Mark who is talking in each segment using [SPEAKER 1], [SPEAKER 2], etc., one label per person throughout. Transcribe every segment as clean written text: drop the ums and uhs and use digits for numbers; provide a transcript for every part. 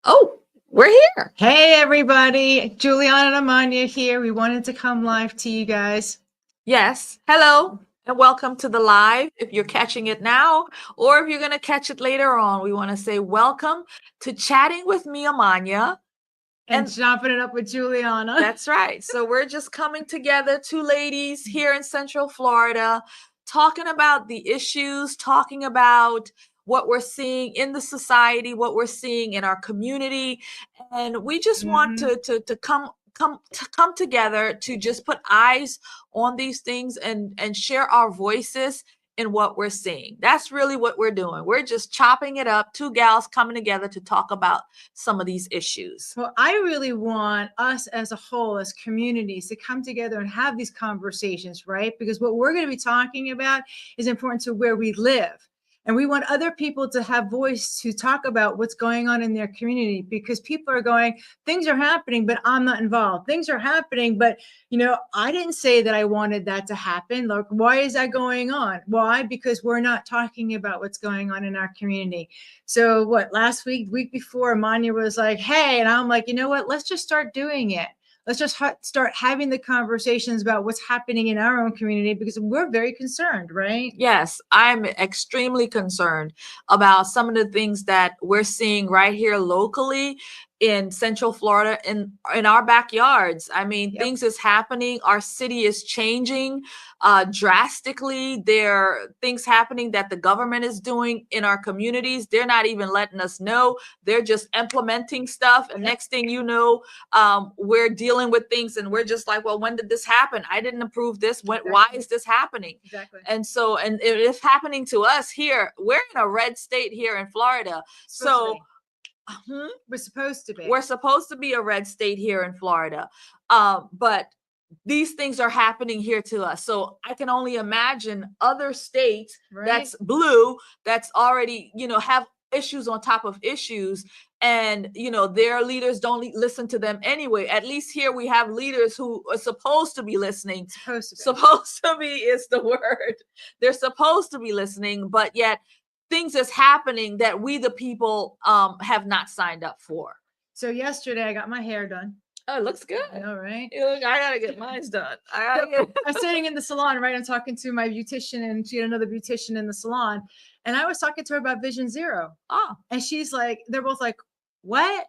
[SPEAKER 1] Oh, we're here.
[SPEAKER 2] Hey everybody, Julianna and Amania here. We wanted to come live to you guys.
[SPEAKER 1] Yes. Hello and welcome to the live. If you're catching it now or if you're going to catch it later on, we want to say welcome to Chatting with me, Amania.
[SPEAKER 2] And chopping it up with Julianna.
[SPEAKER 1] That's right. So we're just coming together, two ladies here in Central Florida, talking about the issues, talking about what we're seeing in the society, what we're seeing in our community, and we just want to come together to just put eyes on these things and share our voices in what we're seeing. That's really what we're doing. We're just chopping it up, two gals coming together to talk about some of these issues.
[SPEAKER 2] Well, I really want us as a whole, as communities, to come together and have these conversations, right? Because what we're going to be talking about is important to where we live. And we want other people to have voice to talk about what's going on in their community, because people are going, things are happening, but I'm not involved. Things are happening, but I didn't say that I wanted that to happen. Like, why is that going on? Why? Because we're not talking about what's going on in our community. So last week before, Amania was like, hey, and I'm like, you know what? Let's just start doing it. Let's just start having the conversations about what's happening in our own community, because we're very concerned, right?
[SPEAKER 1] Yes, I'm extremely concerned about some of the things that we're seeing right here locally in Central Florida, in our backyards. I mean, things is happening. Our city is changing drastically. There are things happening that the government is doing in our communities. They're not even letting us know. They're just implementing stuff. And next thing you know, we're dealing with things and we're just like, well, when did this happen? I didn't approve this. Why is this happening?
[SPEAKER 2] Exactly.
[SPEAKER 1] And so, and it's happening to us here. We're in a red state here in Florida.
[SPEAKER 2] We're supposed to be.
[SPEAKER 1] We're supposed to be a red state here in Florida. But these things are happening here to us. So I can only imagine other states that's blue, that's already, have issues on top of issues. And, their leaders don't listen to them anyway. At least here we have leaders who are supposed to be listening. Supposed to be is the word. They're supposed to be listening, but yet things is happening that we the people have not signed up for.
[SPEAKER 2] So yesterday I got my hair done.
[SPEAKER 1] Oh, it looks good.
[SPEAKER 2] All right.
[SPEAKER 1] I gotta get mine done.
[SPEAKER 2] I'm sitting in the salon, right? I'm talking to my beautician, and she had another beautician in the salon. And I was talking to her about Vision Zero.
[SPEAKER 1] Oh.
[SPEAKER 2] And she's like, they're both like, what?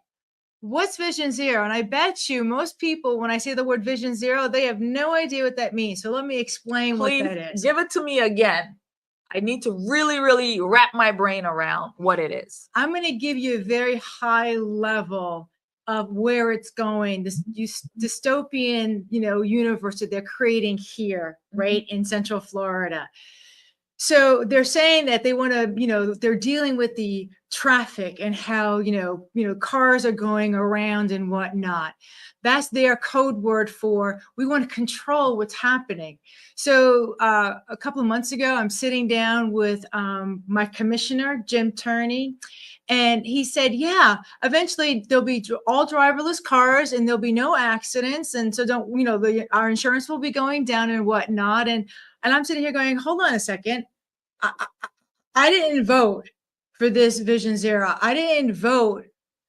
[SPEAKER 2] What's Vision Zero? And I bet you most people, when I say the word Vision Zero, they have no idea what that means. So let me explain what that is.
[SPEAKER 1] Give it to me again. I need to really, really wrap my brain around what it is.
[SPEAKER 2] I'm going to give you a very high level of where it's going, this dystopian, universe that they're creating here, right, in Central Florida. So they're saying that they want to, they're dealing with the traffic and how, cars are going around and whatnot. That's their code word for, we want to control what's happening. So a couple of months ago, I'm sitting down with my commissioner, Jim Turney, and he said, yeah, eventually there'll be all driverless cars and there'll be no accidents. And so our insurance will be going down and whatnot. And I'm sitting here going, hold on a second. I didn't vote for this Vision Zero. I didn't vote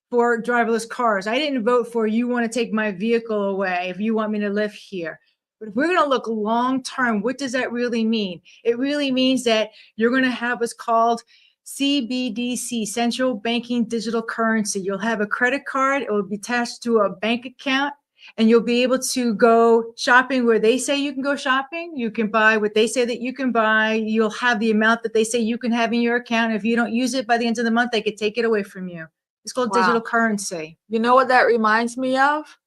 [SPEAKER 2] for driverless cars. I didn't vote for, you want to take my vehicle away if you want me to live here. But if we're going to look long term, what does that really mean? It really means that you're going to have what's called CBDC, central banking digital currency. You'll have a credit card. It will be attached to a bank account, and you'll be able to go shopping where they say you can go shopping. You can buy what they say that you can buy. You'll have the amount that they say you can have in your account. If you don't use it by the end of the month, they could take it away from you. It's called digital currency.
[SPEAKER 1] You know what that reminds me of?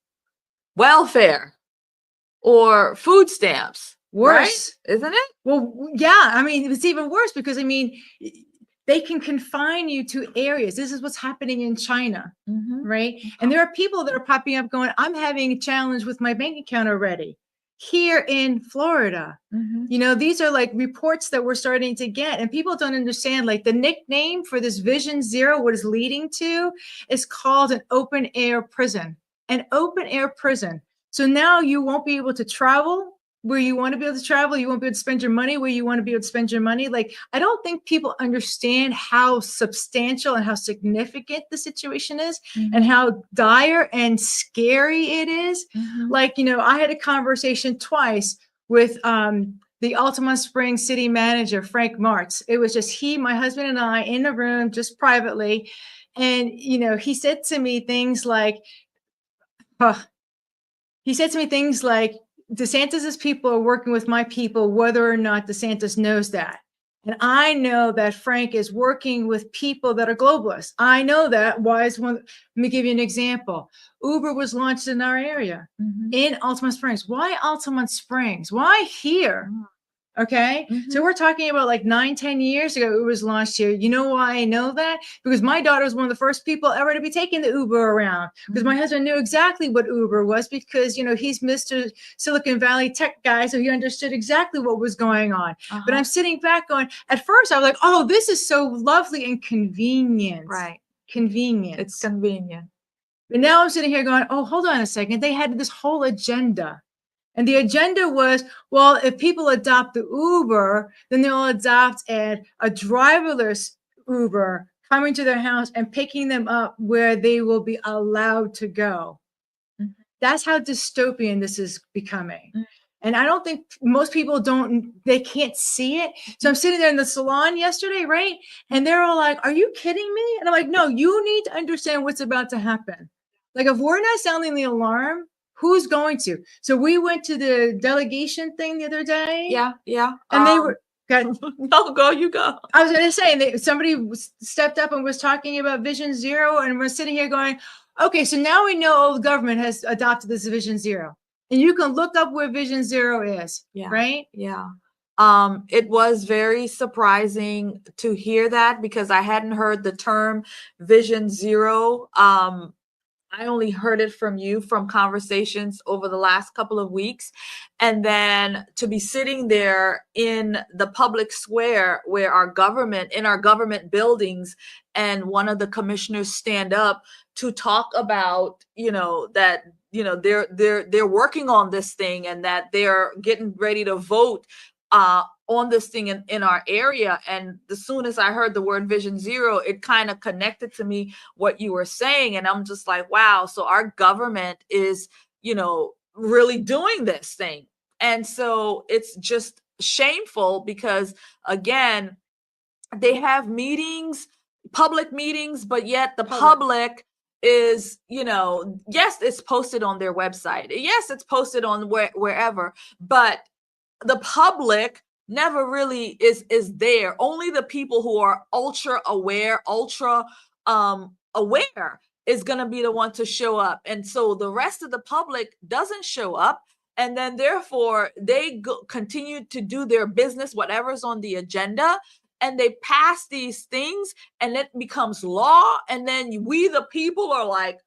[SPEAKER 1] Welfare or food stamps.
[SPEAKER 2] Worse,
[SPEAKER 1] right? Isn't it?
[SPEAKER 2] Well, yeah. I mean, it's even worse because, they can confine you to areas. This is what's happening in China, right? And there are people that are popping up going, I'm having a challenge with my bank account already here in Florida. These are like reports that we're starting to get, and people don't understand, like, the nickname for this Vision Zero, what is leading to, is called an open air prison, So now you won't be able to travel. where you want to be able to travel, you won't be able to spend your money where you want to be able to spend your money. Like, I don't think people understand how substantial and how significant the situation is and how dire and scary it is. Like, I had a conversation twice with the Altamont Springs city manager, Frank Martz. It was just my husband and I in the room, just privately. And, he said to me things like, DeSantis's people are working with my people, whether or not DeSantis knows that. And I know that Frank is working with people that are globalists. I know that. Let me give you an example. Uber was launched in our area, in Altamont Springs. Why Altamont Springs? Why here? Okay. So we're talking about like 9-10 years ago, it was launched here. You know why I know that? Because my daughter was one of the first people ever to be taking the Uber around, because my husband knew exactly what Uber was, because, he's Mr. Silicon Valley tech guy. So he understood exactly what was going on. But I'm sitting back going, at first I was like, oh, this is so lovely and convenient.
[SPEAKER 1] Right.
[SPEAKER 2] Convenient.
[SPEAKER 1] It's convenient.
[SPEAKER 2] But now I'm sitting here going, oh, hold on a second. They had this whole agenda. And the agenda was, well, if people adopt the Uber, then they'll adopt a driverless Uber coming to their house and picking them up where they will be allowed to go. That's how dystopian this is becoming. And I don't think most people they can't see it. So I'm sitting there in the salon yesterday, right? And they're all like, are you kidding me? And I'm like, no, you need to understand what's about to happen. Like, if we're not sounding the alarm, who's going to? So we went to the delegation thing the other day.
[SPEAKER 1] Yeah.
[SPEAKER 2] And they were.
[SPEAKER 1] No, go, you go.
[SPEAKER 2] I was going to say, somebody stepped up and was talking about Vision Zero, and we're sitting here going, okay, so now we know the government has adopted this Vision Zero. And you can look up where Vision Zero is, right?
[SPEAKER 1] Yeah. It was very surprising to hear that, because I hadn't heard the term Vision Zero. I only heard it from you from conversations over the last couple of weeks. And then to be sitting there in the public square where in our government buildings, and one of the commissioners stand up to talk about, that, they're working on this thing, and that they're getting ready to vote on this thing in our area. And as soon as I heard the word Vision Zero, it kind of connected to me what you were saying. And I'm just like, wow, so our government is, really doing this thing. And so it's just shameful, because again, they have meetings, public meetings, but yet the public is, yes, it's posted on their website. Yes, it's posted on wherever, but the public never really is there. Only the people who are ultra aware is going to be the one to show up. And so the rest of the public doesn't show up. And then therefore they continue to do their business, whatever's on the agenda, and they pass these things, and it becomes law. And then we, the people, are like,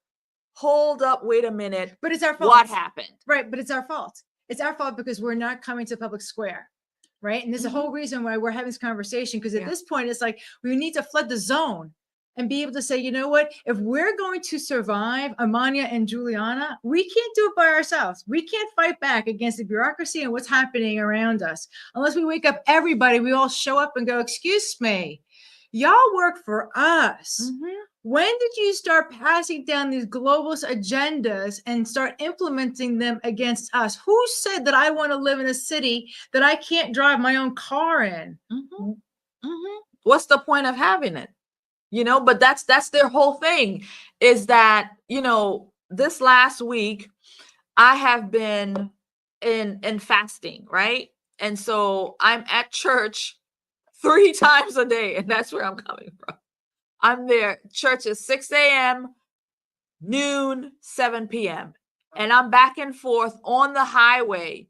[SPEAKER 1] hold up, wait a minute.
[SPEAKER 2] But it's our fault.
[SPEAKER 1] What happened?
[SPEAKER 2] Right. But it's our fault. It's our fault because we're not coming to public square. Right. And there's a whole reason why we're having this conversation, because at this point, it's like we need to flood the zone and be able to say, you know what, if we're going to survive Amania and Julianna, we can't do it by ourselves. We can't fight back against the bureaucracy and what's happening around us. Unless we wake up everybody, we all show up and go, excuse me, y'all work for us. When did you start passing down these globalist agendas and start implementing them against us? Who said that I want to live in a city that I can't drive my own car in?
[SPEAKER 1] What's the point of having it? But that's their whole thing, is that, this last week I have been in fasting, right? And so I'm at church 3 times a day, and that's where I'm coming from. I'm there. Church is 6 a.m., noon, 7 p.m. And I'm back and forth on the highway,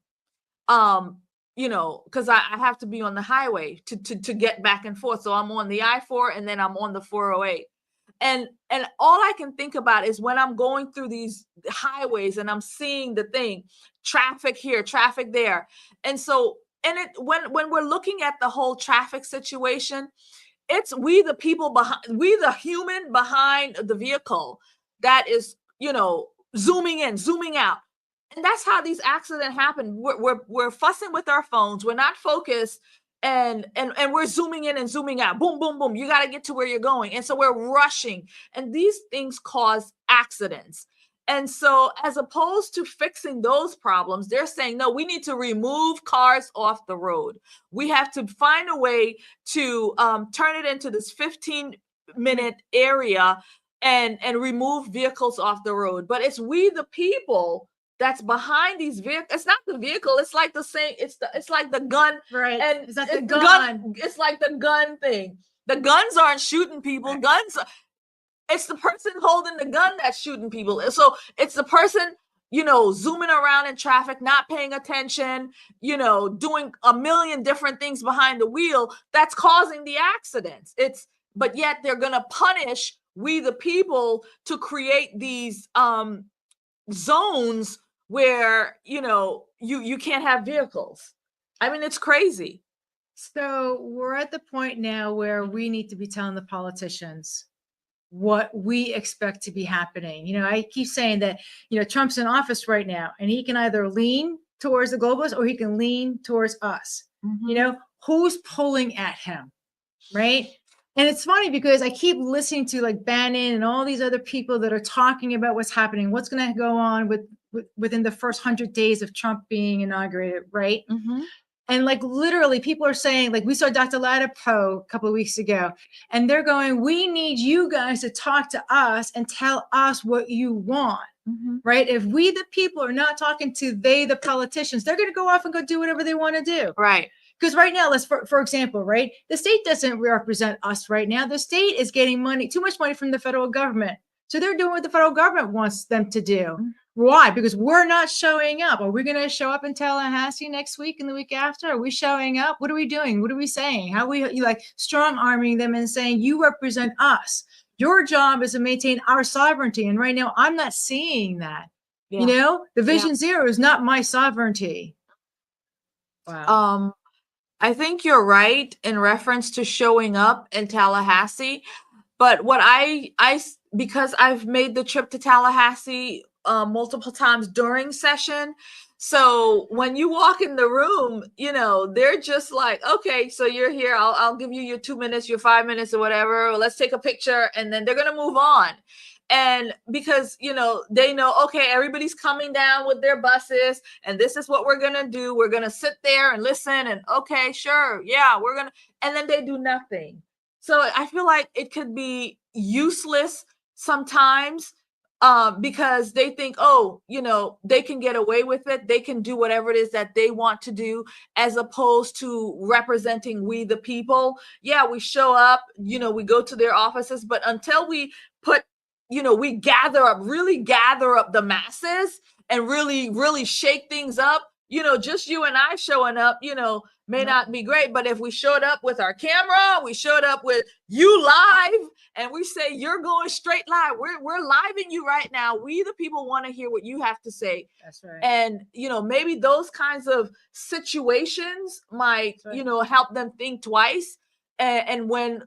[SPEAKER 1] because I have to be on the highway to get back and forth. So I'm on the I-4, and then I'm on the 408. And all I can think about is when I'm going through these highways and I'm seeing the thing, traffic here, traffic there. And so, when we're looking at the whole traffic situation, it's we the people behind, we the human behind the vehicle that is, zooming in, zooming out. And that's how these accidents happen. We're fussing with our phones. We're not focused, and we're zooming in and zooming out. Boom, boom, boom. You got to get to where you're going. And so we're rushing. And these things cause accidents. And so, as opposed to fixing those problems, they're saying, no, we need to remove cars off the road. We have to find a way to turn it into this 15-minute area and remove vehicles off the road. But it's we, the people, that's behind these vehicles. It's not the vehicle. It's like the same. It's like the gun.
[SPEAKER 2] Right.
[SPEAKER 1] And
[SPEAKER 2] It's like the gun.
[SPEAKER 1] It's like the gun thing. The guns aren't shooting people.
[SPEAKER 2] Right.
[SPEAKER 1] Guns. It's the person holding the gun that's shooting people. So it's the person, zooming around in traffic, not paying attention, doing a million different things behind the wheel that's causing the accidents. But yet they're going to punish we, the people, to create these zones where, you can't have vehicles. I mean, it's crazy.
[SPEAKER 2] So we're at the point now where we need to be telling the politicians what we expect to be happening. I keep saying that, Trump's in office right now, and he can either lean towards the globalists or he can lean towards us. Who's pulling at him, right? And it's funny because I keep listening to like Bannon and all these other people that are talking about what's happening, what's going to go on within the first 100 days of Trump being inaugurated, right? And like literally people are saying, like we saw Dr. Ladapo a couple of weeks ago, and they're going, we need you guys to talk to us and tell us what you want, right? If we, the people, are not talking to the politicians, they're going to go off and go do whatever they want to do.
[SPEAKER 1] Right.
[SPEAKER 2] Because right now, for example, right, the state doesn't represent us right now. The state is getting too much money from the federal government. So they're doing what the federal government wants them to do. Why? Because we're not showing up. Are we going to show up in Tallahassee next week and the week after? Are we showing up? What are we doing? What are we saying? How are we like strong arming them and saying, you represent us. Your job is to maintain our sovereignty. And right now, I'm not seeing that.
[SPEAKER 1] Yeah.
[SPEAKER 2] The Vision Zero is not my sovereignty.
[SPEAKER 1] Wow. I think you're right in reference to showing up in Tallahassee. But what because I've made the trip to Tallahassee multiple times during session. So when you walk in the room, they're just like, okay, so you're here. I'll give you your 2 minutes, your 5 minutes or whatever. Let's take a picture. And then they're going to move on. And because, they know, okay, everybody's coming down with their buses and this is what we're going to do. We're going to sit there and listen and okay, sure. Yeah, and then they do nothing. So I feel like it could be useless sometimes because they think, they can get away with it. They can do whatever it is that they want to do, as opposed to representing we, the people. Yeah, we show up, we go to their offices, but until we we gather up the masses and really, really shake things up, just you and I showing up, may not be great. But if we showed up with our camera, we showed up with you live, and we say, you're going straight live. We're living you right now. We, the people, want to hear what you have to say.
[SPEAKER 2] That's right.
[SPEAKER 1] And, maybe those kinds of situations might, help them think twice. And when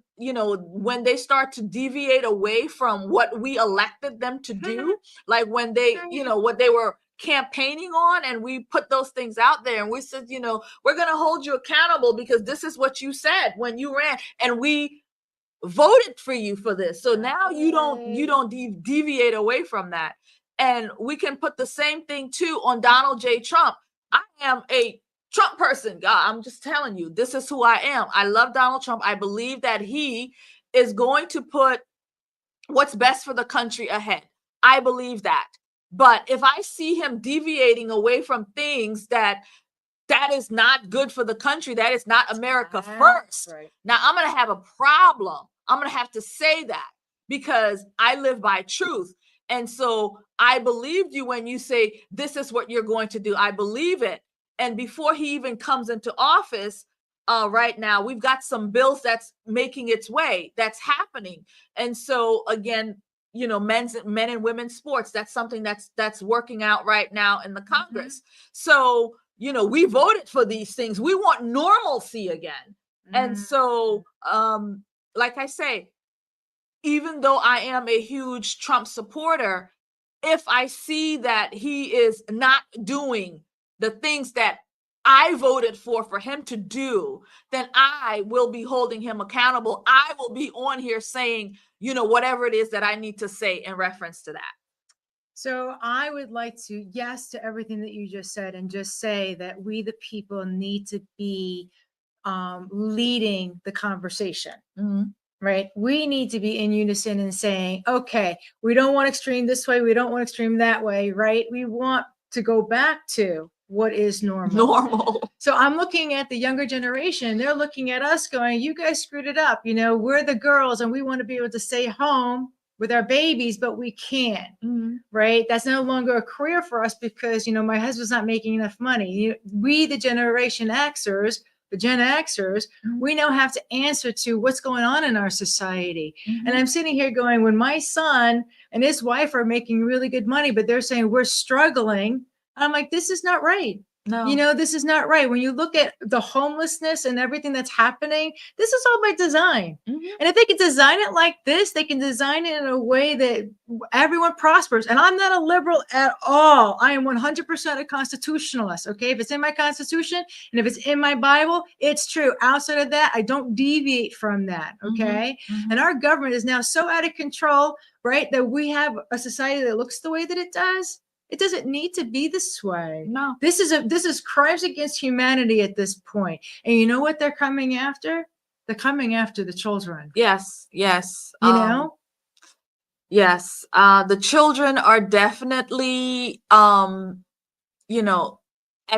[SPEAKER 1] they start to deviate away from what we elected them to do, like when they, what they were campaigning on, and we put those things out there and we said, we're going to hold you accountable because this is what you said when you ran, and we voted for you for this. So now you don't deviate away from that. And we can put the same thing too on Donald J. Trump. I am a Trump person. God, I'm just telling you, this is who I am. I love Donald Trump. I believe that he is going to put what's best for the country ahead. I believe that. But if I see him deviating away from things that is not good for the country, that is not America first, right, now I'm going to have a problem. I'm going to have to say that because I live by truth. And so I believed you when you say, this is what you're going to do. I believe it. And before he even comes into office, right now, we've got some bills that's making its way, that's happening. And so again, men and women's sports, that's something that's working out right now in the Congress. So, we voted for these things. We want normalcy again. And so, like I say, even though I am a huge Trump supporter, if I see that he is not doing the things that I voted for him to do, then I will be holding him accountable. I will be on here saying, whatever it is that I need to say in reference to that.
[SPEAKER 2] So I would like to, yes, to everything that you just said, and just say that we, the people, need to be leading the conversation.
[SPEAKER 1] Mm-hmm.
[SPEAKER 2] Right? We need to be in unison and saying, okay, we don't want extreme this way. We don't want extreme that way. Right? We want to go back to what is normal. So I'm looking at the younger generation. They're looking at us going, you guys screwed it up. We're the girls and we want to be able to stay home with our babies, but we can't. Mm-hmm. Right? That's no longer a career for us because, my husband's not making enough money. We, the Generation Xers, the Gen Xers, mm-hmm. we now have to answer to what's going on in our society. Mm-hmm. And I'm sitting here going, when my son and his wife are making really good money, but they're saying we're struggling, I'm like, this is not right. No. This is not right. When you look at the homelessness and everything that's happening, this is all by design. Mm-hmm. And if they can design it like this, they can design it in a way that everyone prospers. And I'm not a liberal at all. I am 100% a constitutionalist. Okay. If it's in my constitution and if it's in my Bible, it's true. Outside of that, I don't deviate from that. Okay. Mm-hmm. And our government is now so out of control, right, that we have a society that looks the way that it does. It doesn't need to be this way. No. This is crimes against humanity at this point. And you know what they're coming after? They're coming after the children.
[SPEAKER 1] Yes. Yes. Yes. The children are definitely, at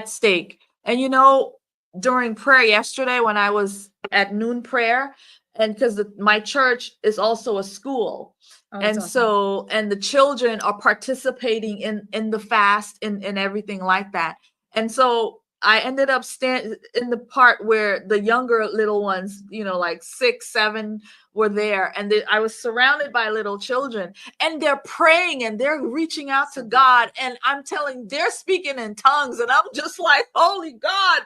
[SPEAKER 1] stake. And, during prayer yesterday when I was at noon prayer, and because my church is also a school. And awesome. So, and the children are participating in the fast and everything like that. And so I ended up in the part where the younger little ones, like 6, 7 were there. And I was surrounded by little children and they're praying and they're reaching out to God. And I'm telling, they're speaking in tongues. And I'm just like, holy God.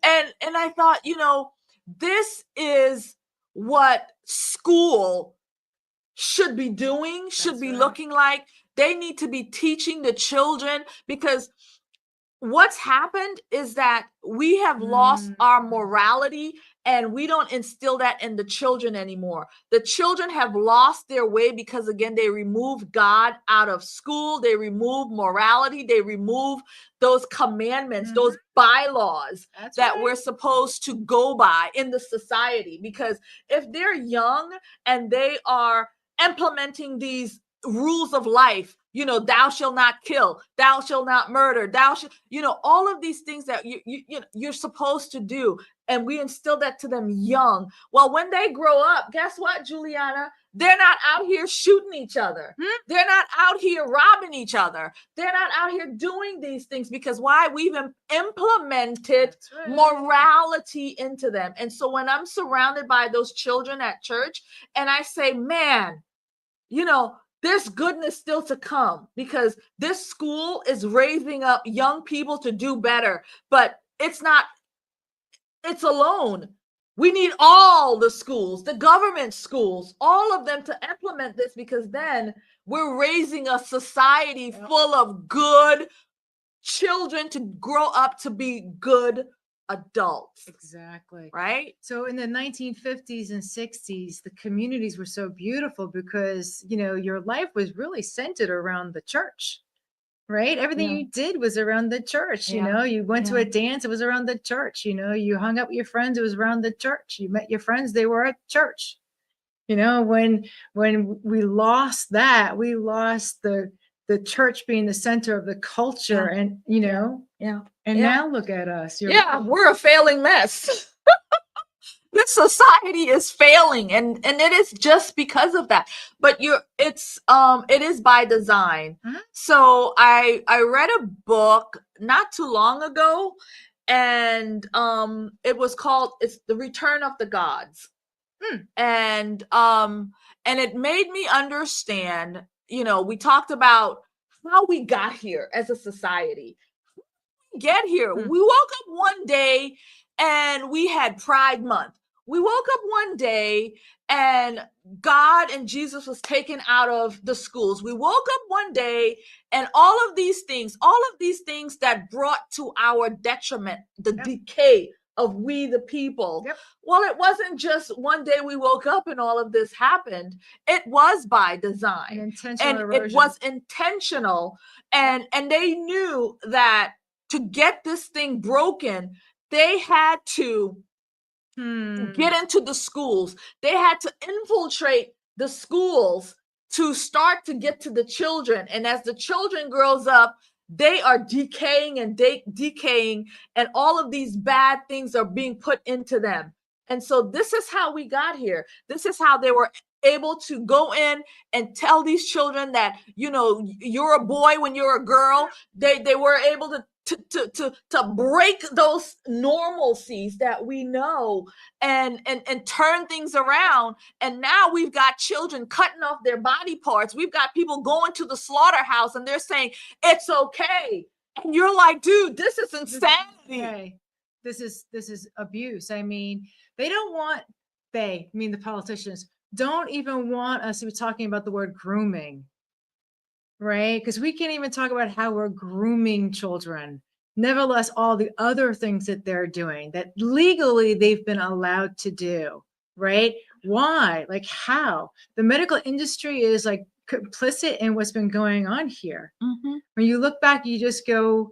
[SPEAKER 1] And I thought, this is what school should be doing, should be looking like. They need to be teaching the children, because what's happened is that we have lost our morality and we don't instill that in the children anymore. The children have lost their way because, again, they remove God out of school. They remove morality. They remove those commandments, those bylaws that we're supposed to go by in the society. Because if they're young and they are implementing these rules of life, thou shalt not kill, thou shalt not murder, thou shalt, all of these things that you're supposed to do. And we instill that to them young. Well, when they grow up, guess what, Juliana? They're not out here shooting each other. They're not out here robbing each other. They're not out here doing these things because why? We've implemented morality into them. And so when I'm surrounded by those children at church and I say, man, there's goodness still to come, because this school is raising up young people to do better, but it's alone. We need all the schools, the government schools, all of them to implement this, because then we're raising a society full of good children to grow up to be good adults.
[SPEAKER 2] Exactly.
[SPEAKER 1] Right?
[SPEAKER 2] So in the 1950s and 60s, the communities were so beautiful because, your life was really centered around the church. Right? Everything you did was around the church. You went to a dance, it was around the church. You hung out with your friends, it was around the church. You met your friends, they were at church. When we lost that, we lost the church being the center of the culture. And now look at us.
[SPEAKER 1] We're a failing mess. This society is failing, and it is just because of that. But it is by design. So I read a book not too long ago, and it was called, it's The Return of the Gods. And it made me understand, we talked about how we got here as a society. Get here. We woke up one day and we had Pride Month. we woke up one day and God and Jesus was taken out of the schools. We woke up one day and all of these things that brought to our detriment, the decay of we the people. Well, it wasn't just one day we woke up and all of this happened. It was by design. It was intentional. And they knew that to get this thing broken, they had to get into the schools. They had to infiltrate the schools to start to get to the children. And as the children grows up, they are decaying and decaying, and all of these bad things are being put into them. And so this is how we got here. This is how they were able to go in and tell these children that, you know, you're a boy when you're a girl. They were able to break those normalcies that we know and turn things around. And now we've got children cutting off their body parts. We've got people going to the slaughterhouse and they're saying it's okay. And you're like, dude, this is insanity.
[SPEAKER 2] This is abuse. I mean, they don't want, I mean the politicians don't even want us to be talking about the word grooming, right? Because we can't even talk about how we're grooming children. Nevertheless, all the other things that they're doing that legally they've been allowed to do, right? Why? Like how? The medical industry is like complicit in what's been going on here. When you look back, you just go,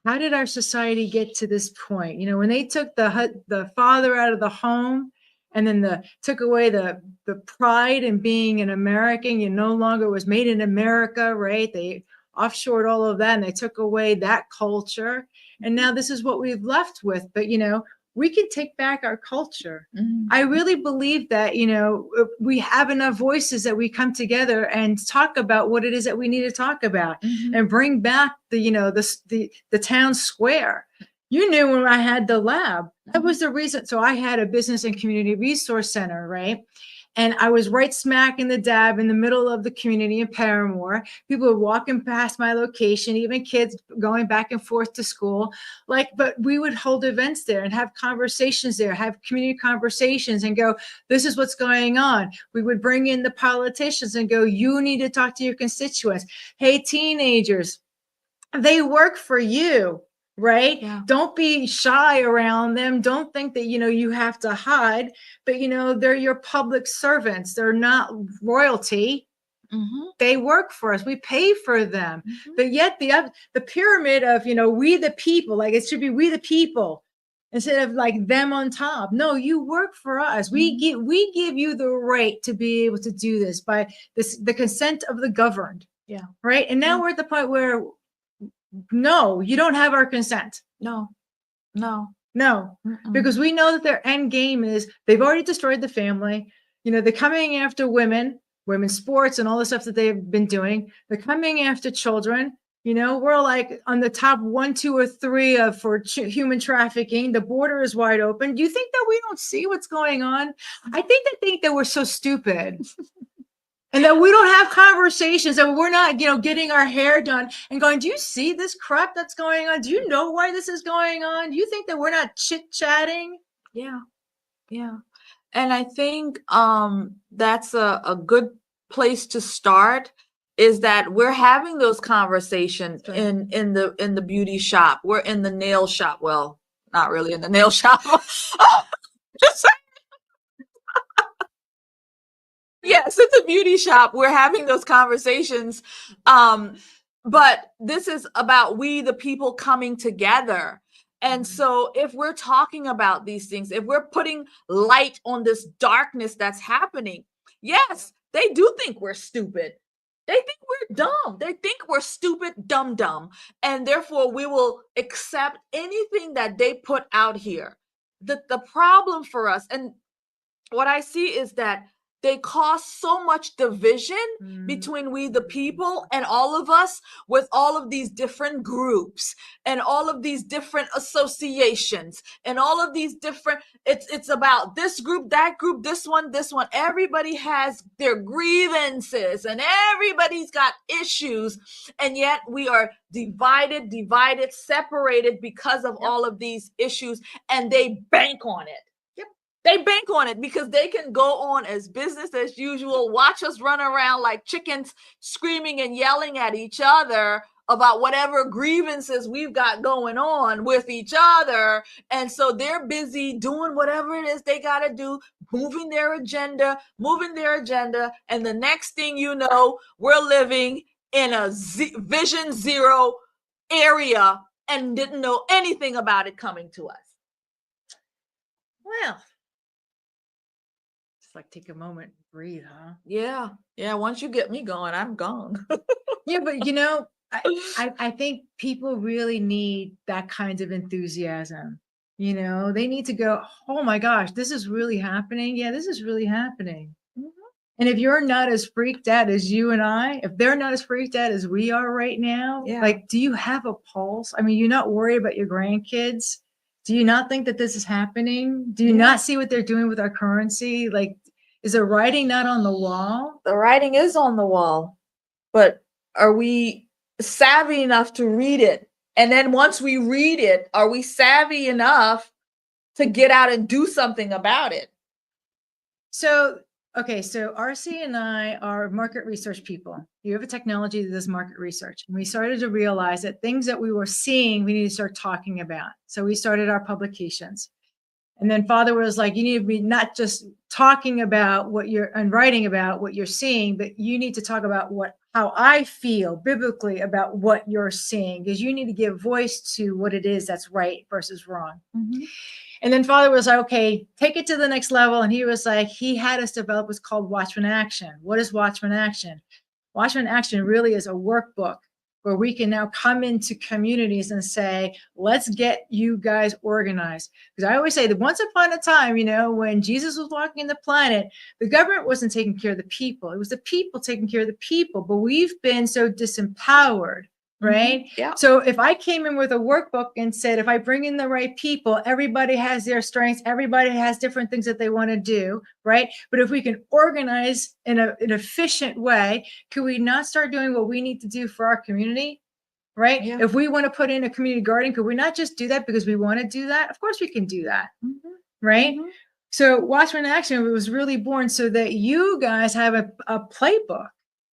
[SPEAKER 2] how did our society get to this point? You know, when they took the father out of the home, and then took away the pride in being an American, you no longer was made in America, right? They offshored all of that and they took away that culture. And now this is what we've left with. But, you know, we can take back our culture. I really believe that, you know, we have enough voices that we come together and talk about what it is that we need to talk about and bring back the, you know, the town square. You knew when I had the lab, that was the reason. So I had a business and community resource center, right? And I was right smack in the dab in the middle of the community in Paramore. People were walking past my location, even kids going back and forth to school. Like, but we would hold events there and have conversations there, have community conversations and go, this is what's going on. We would bring in the politicians and go, you need to talk to your constituents. Hey, teenagers, they work for you. Right? Yeah. Don't be shy around them. Don't think that, you know, you have to hide, but, you know, they're your public servants. They're not royalty. They work for us. We pay for them. But yet the pyramid of, you know, we the people, like it should be we the people instead of like them on top. No, you work for us. We give you the right to be able to do this by the consent of the governed. Yeah. Right. And now we're at the point where no, you don't have our consent. No, because we know that their end game is they've already destroyed the family. You know, they're coming after women's sports and all the stuff that they've been doing. They're coming after children. You know, we're like on the top 1, 2, or 3 for human trafficking. The border is wide open. Do you think that we don't see what's going on? I think that we're so stupid. And that we don't have conversations, and we're not, you know, getting our hair done and going, do you see this crap that's going on? Do you know why this is going on? Do you think that we're not chit-chatting? Yeah. And I think that's a good place to start, is that we're having those conversations in the beauty shop. We're in the nail shop. Well, not really in the nail shop. Just saying. Yes, it's a beauty shop. We're having those conversations. But this is about we, the people, coming together. And so if we're talking about these things, if we're putting light on this darkness that's happening, yes, they do think we're stupid. They think we're dumb. They think we're stupid, dumb. And therefore, we will accept anything that they put out here. The problem for us, and what I see is that they cause so much division between we the people and all of us, with all of these different groups and all of these different associations and all of these different, it's about this group, that group, this one. Everybody has their grievances and everybody's got issues, and yet we are divided, separated because of all of these issues, and they bank on it.
[SPEAKER 1] They bank on it because they can go on as business as usual, watch us run around like chickens, screaming and yelling at each other about whatever grievances we've got going on with each other. And so they're busy doing whatever it is they got to do, moving their agenda. And the next thing you know, we're living in a vision zero area and didn't know anything about it coming to us.
[SPEAKER 2] Well, just like take a moment, breathe, huh?
[SPEAKER 1] Yeah. Yeah. Once you get me going, I'm gone.
[SPEAKER 2] Yeah, but I think people really need that kind of enthusiasm. They need to go, oh my gosh, this is really happening. Yeah, this is really happening. And if you're not as freaked out as you and I, if they're not as freaked out as we are right now, like, do you have a pulse? I mean, you're not worried about your grandkids. Do you not think that this is happening? Do you not see what they're doing with our currency? Like, is the writing not on the wall?
[SPEAKER 1] The writing is on the wall, but are we savvy enough to read it? And then once we read it, are we savvy enough to get out and do something about it?
[SPEAKER 2] So RC and I are market research people. You have a technology that does market research. And we started to realize that things that we were seeing, we need to start talking about. So we started our publications. And then Father was like, you need to be not just talking about what you're and writing about what you're seeing, but you need to talk about how I feel biblically about what you're seeing, because you need to give voice to what it is that's right versus wrong. And then Father was like, okay, take it to the next level. And he was like, he had us develop what's called Watchman Action. What is Watchman Action? Watchman Action really is a workbook where we can now come into communities and say, let's get you guys organized. Because I always say that once upon a time, when Jesus was walking the planet, the government wasn't taking care of the people. It was the people taking care of the people. But we've been so disempowered. Right?
[SPEAKER 1] Yeah.
[SPEAKER 2] So if I came in with a workbook and said, if I bring in the right people, everybody has their strengths, everybody has different things that they want to do, right? But if we can organize in an efficient way, could we not start doing what we need to do for our community? Right? Yeah. If we want to put in a community garden, could we not just do that because we want to do that? Of course we can do that. Right? So Watchman Action was really born so that you guys have a playbook.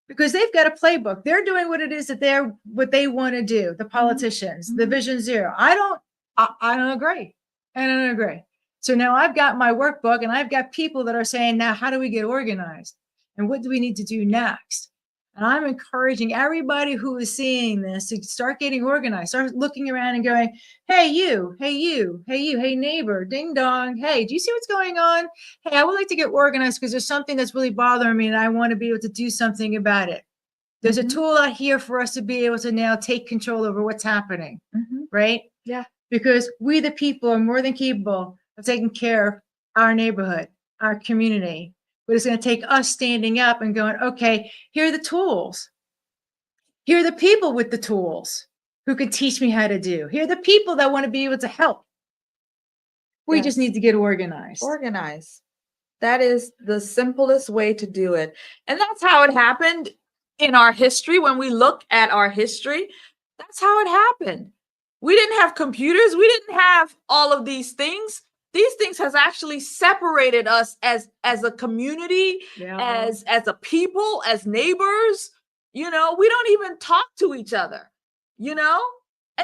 [SPEAKER 2] Because they've got a playbook. They're doing what it is that what they want to do. The politicians, the Vision Zero. I don't agree. I don't agree. So now I've got my workbook and I've got people that are saying, now, how do we get organized? And what do we need to do next? And I'm encouraging everybody who is seeing this to start getting organized, start looking around and going, hey, you, hey, you, hey, you, hey, neighbor, ding dong. Hey, do you see what's going on? Hey, I would like to get organized because there's something that's really bothering me and I want to be able to do something about it. There's a tool out here for us to be able to now take control over what's happening, right?
[SPEAKER 1] Yeah.
[SPEAKER 2] Because we, the people, are more than capable of taking care of our neighborhood, our community. But it's going to take us standing up and going, okay, here are the tools. Here are the people with the tools who can teach me how to do. Here are the people that want to be able to help. We just need to get organized.
[SPEAKER 1] Organize. That is the simplest way to do it. And that's how it happened in our history. When we look at our history, that's how it happened. We didn't have computers. We didn't have all of these things. These things has actually separated us as a community, as a people, as neighbors. We don't even talk to each other, and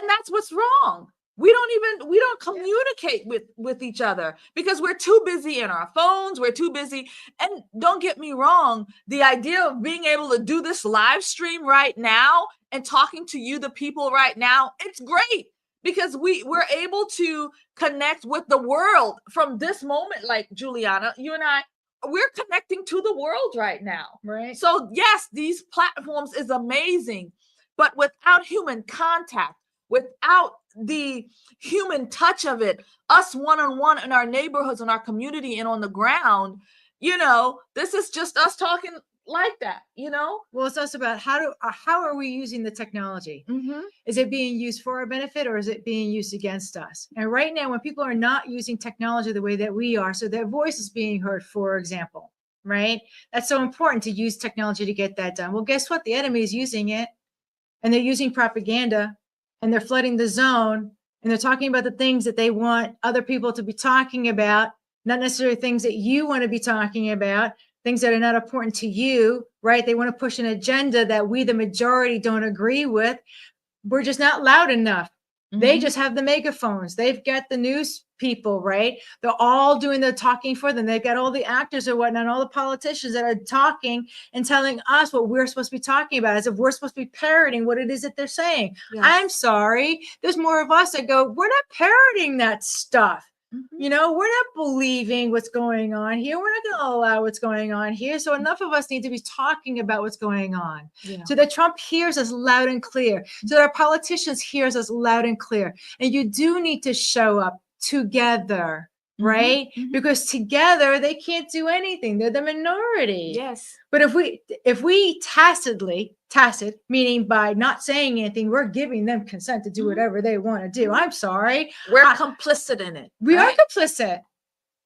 [SPEAKER 1] that's what's wrong. We don't communicate with each other because we're too busy in our phones. We're too busy. And don't get me wrong, the idea of being able to do this live stream right now and talking to you, the people right now, it's great. Because we're able to connect with the world from this moment, like Julianna, you and I, we're connecting to the world right now.
[SPEAKER 2] Right.
[SPEAKER 1] So yes, these platforms is amazing, but without human contact, without the human touch of it, us one-on-one in our neighborhoods, in our community, and on the ground, this is just us talking like that.
[SPEAKER 2] Well, it's also about how are we using the technology? Is it being used for our benefit or is it being used against us? And right now, when people are not using technology the way that we are, so their voice is being heard, for example, right? That's so important to use technology to get that done. Well, guess what? The enemy is using it, and they're using propaganda, and they're flooding the zone, and they're talking about the things that they want other people to be talking about. not necessarily things that you want to be talking about, things that are not important to you, right? They want to push an agenda that we, the majority, don't agree with. We're just not loud enough. They just have the megaphones. They've got the news people, right? They're all doing the talking for them. They've got all the actors or whatnot, all the politicians that are talking and telling us what we're supposed to be talking about, as if we're supposed to be parroting what it is that they're saying.
[SPEAKER 1] Yes.
[SPEAKER 2] I'm sorry. There's more of us that go, we're not parroting that stuff. You know, we're not believing what's going on here. We're not going to allow what's going on here. So enough of us need to be talking about what's going on.
[SPEAKER 1] Yeah.
[SPEAKER 2] So that Trump hears us loud and clear. So that our politicians hears us loud and clear. And you do need to show up together, right? Because together they can't do anything. They're the minority.
[SPEAKER 1] Yes.
[SPEAKER 2] But if we tacit, meaning by not saying anything, we're giving them consent to do whatever they want to do. I'm sorry.
[SPEAKER 1] We're complicit in it.
[SPEAKER 2] We are complicit.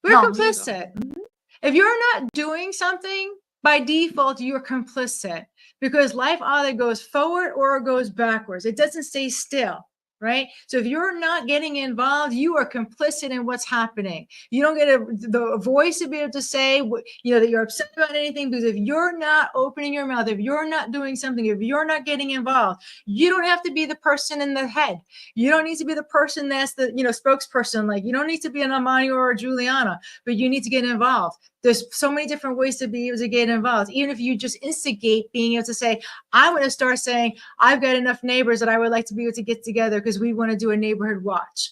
[SPEAKER 2] We're
[SPEAKER 1] No,
[SPEAKER 2] complicit. If you're not doing something, by default, you're complicit, because life either goes forward or it goes backwards. It doesn't stay still. Right. So if you're not getting involved, you are complicit in what's happening. You don't get the voice to be able to say, that you're upset about anything, because if you're not opening your mouth, if you're not doing something, if you're not getting involved, you don't have to be the person in the head. You don't need to be the person that's the, spokesperson. Like, you don't need to be an Amania or a Julianna, but you need to get involved. There's so many different ways to be able to get involved. Even if you just instigate being able to say, I'm going to start saying, I've got enough neighbors that I would like to be able to get together because we want to do a neighborhood watch.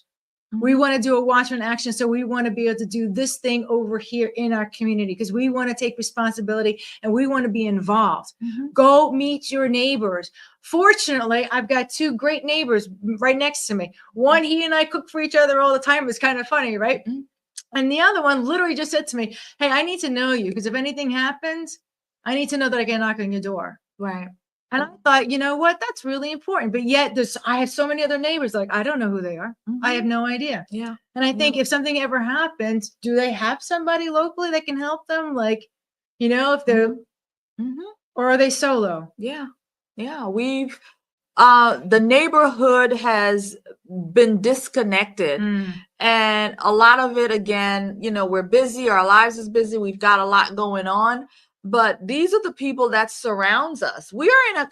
[SPEAKER 2] We want to do a watch on action. So we want to be able to do this thing over here in our community because we want to take responsibility and we want to be involved. Go meet your neighbors. Fortunately, I've got two great neighbors right next to me. One, he and I cook for each other all the time. It's kind of funny, right? And the other one literally just said to me, hey, I need to know you, because if anything happens, I need to know that I can knock on your door.
[SPEAKER 1] Right.
[SPEAKER 2] And I thought, you know what? That's really important. But yet I have so many other neighbors, like, I don't know who they are. I have no idea.
[SPEAKER 1] Yeah.
[SPEAKER 2] And I think if something ever happens, do they have somebody locally that can help them? Like, if they're, or are they solo?
[SPEAKER 1] Yeah. Yeah. The neighborhood has been disconnected. And a lot of it, again, we're busy, our lives is busy, we've got a lot going on, but these are the people that surrounds us. We are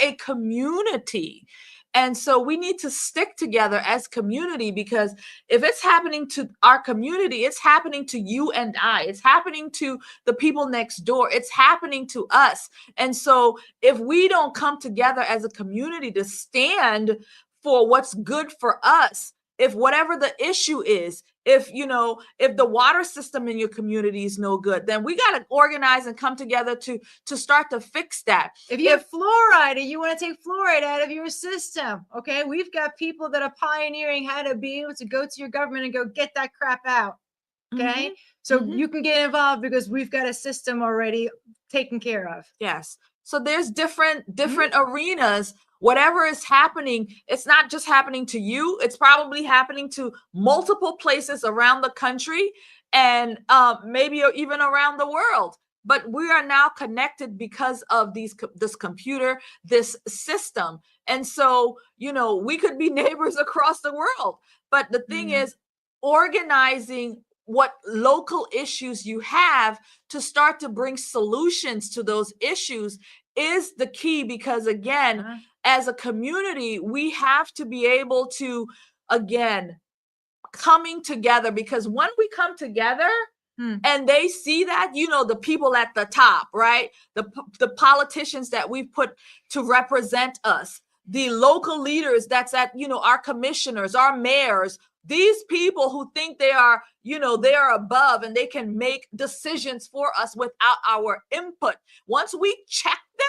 [SPEAKER 1] a community. And so we need to stick together as community, because if it's happening to our community, it's happening to you and I. It's happening to the people next door. It's happening to us. And so if we don't come together as a community to stand for what's good for us, if whatever the issue is, if the water system in your community is no good, then we got to organize and come together to start to fix that.
[SPEAKER 2] If you have fluoride and you want to take fluoride out of your system, okay, we've got people that are pioneering how to be able to go to your government and go get that crap out. Okay. So you can get involved because we've got a system already taken care of.
[SPEAKER 1] Yes. So there's different arenas. Whatever is happening, it's not just happening to you. It's probably happening to multiple places around the country and maybe even around the world. But we are now connected because of this computer, this system. And so, we could be neighbors across the world. But the thing is, organizing what local issues you have to start to bring solutions to those issues is the key, because again, as a community, we have to be able to, again, coming together, because when we come together and they see that, the people at the top, right? The politicians that we've put to represent us, the local leaders that's at, our commissioners, our mayors, these people who think they are, they are above and they can make decisions for us without our input. Once we check them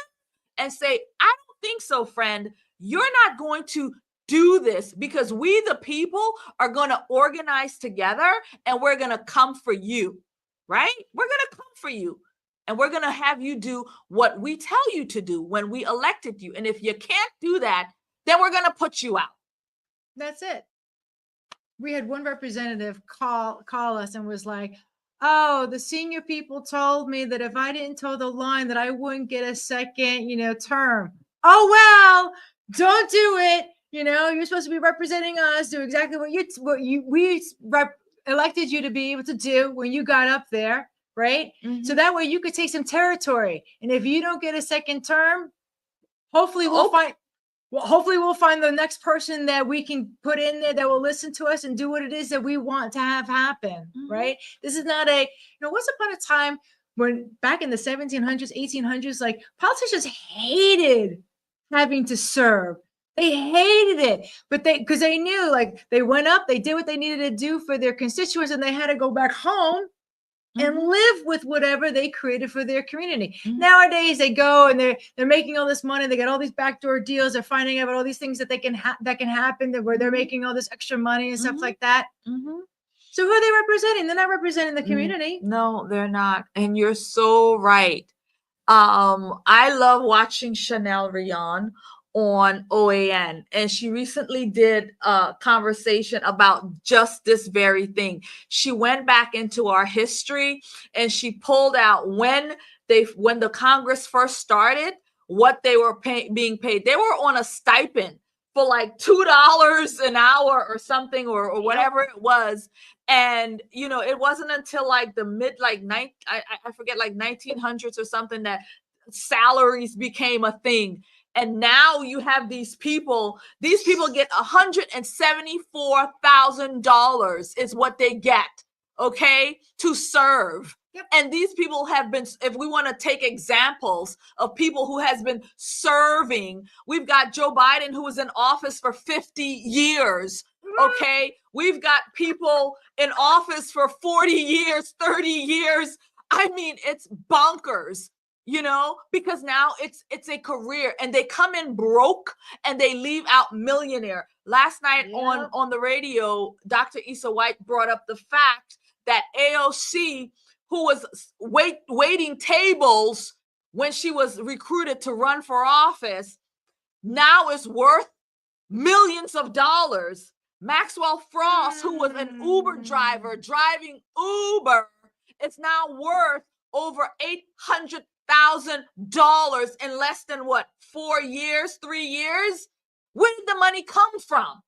[SPEAKER 1] and say, I don't think so, friend, you're not going to do this, because we, the people, are going to organize together and we're going to come for you, right? We're going to come for you. And we're going to have you do what we tell you to do when we elected you. And if you can't do that, then we're going to put you out.
[SPEAKER 2] That's it. We had one representative call us and was like, oh, the senior people told me that if I didn't toe the line that I wouldn't get a second, term. Oh, well, don't do it. You're supposed to be representing us. Do exactly what we elected you to be able to do when you got up there, right? So that way you could take some territory. And if you don't get a second term, hopefully we'll find the next person that we can put in there that will listen to us and do what it is that we want to have happen, right? This is not once upon a time when back in the 1700s, 1800s, like politicians hated having to serve. They hated it, but because they knew, like, they went up, they did what they needed to do for their constituents, and they had to go back home and live with whatever they created for their community. Nowadays, they go and they're making all this money. They get all these backdoor deals. They're finding out about all these things that that can happen, where they're making all this extra money and stuff like that. So who are they representing? They're not representing the community.
[SPEAKER 1] No, they're not. And you're so right. I love watching Chanel Rion on OAN, and she recently did a conversation about just this very thing. She went back into our history and she pulled out when the Congress first started, what they were being paid. They were on a stipend for like $2 an hour or something, or whatever it was. And it wasn't until like the I forget, like 1900s or something, that salaries became a thing. And now you have these people get $174,000 is what they get, okay, to serve. And these people have been, if we want to take examples of people who has been serving, we've got Joe Biden, who was in office for 50 years. Okay. We've got people in office for 40 years, 30 years. I mean, it's bonkers, because now it's a career, and they come in broke and they leave out millionaire. Last night on the radio, Dr. Issa White brought up the fact that AOC, who was waiting tables when she was recruited to run for office, now is worth millions of dollars. Maxwell Frost, who was an Uber driver driving Uber, is now worth over $800,000 in less than 4 years, 3 years? Where did the money come from?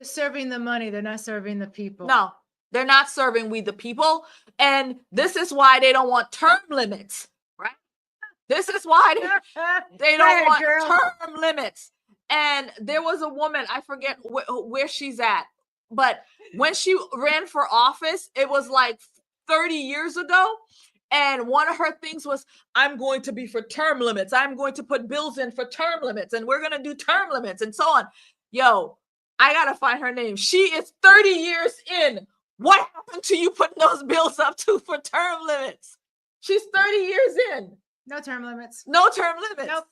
[SPEAKER 2] They're serving the money. They're not serving the people.
[SPEAKER 1] No, they're not serving we the people. And this is why they don't want term limits, right? This is why they don't want term limits. And there was a woman, I forget where she's at, but when she ran for office, it was like 30 years ago. And one of her things was, I'm going to be for term limits. I'm going to put bills in for term limits, and we're going to do term limits and so on. Yo, I got to find her name. She is 30 years in. What happened to you putting those bills up for term limits? She's 30 years in.
[SPEAKER 2] No term limits.
[SPEAKER 1] No term limits.
[SPEAKER 2] Nope.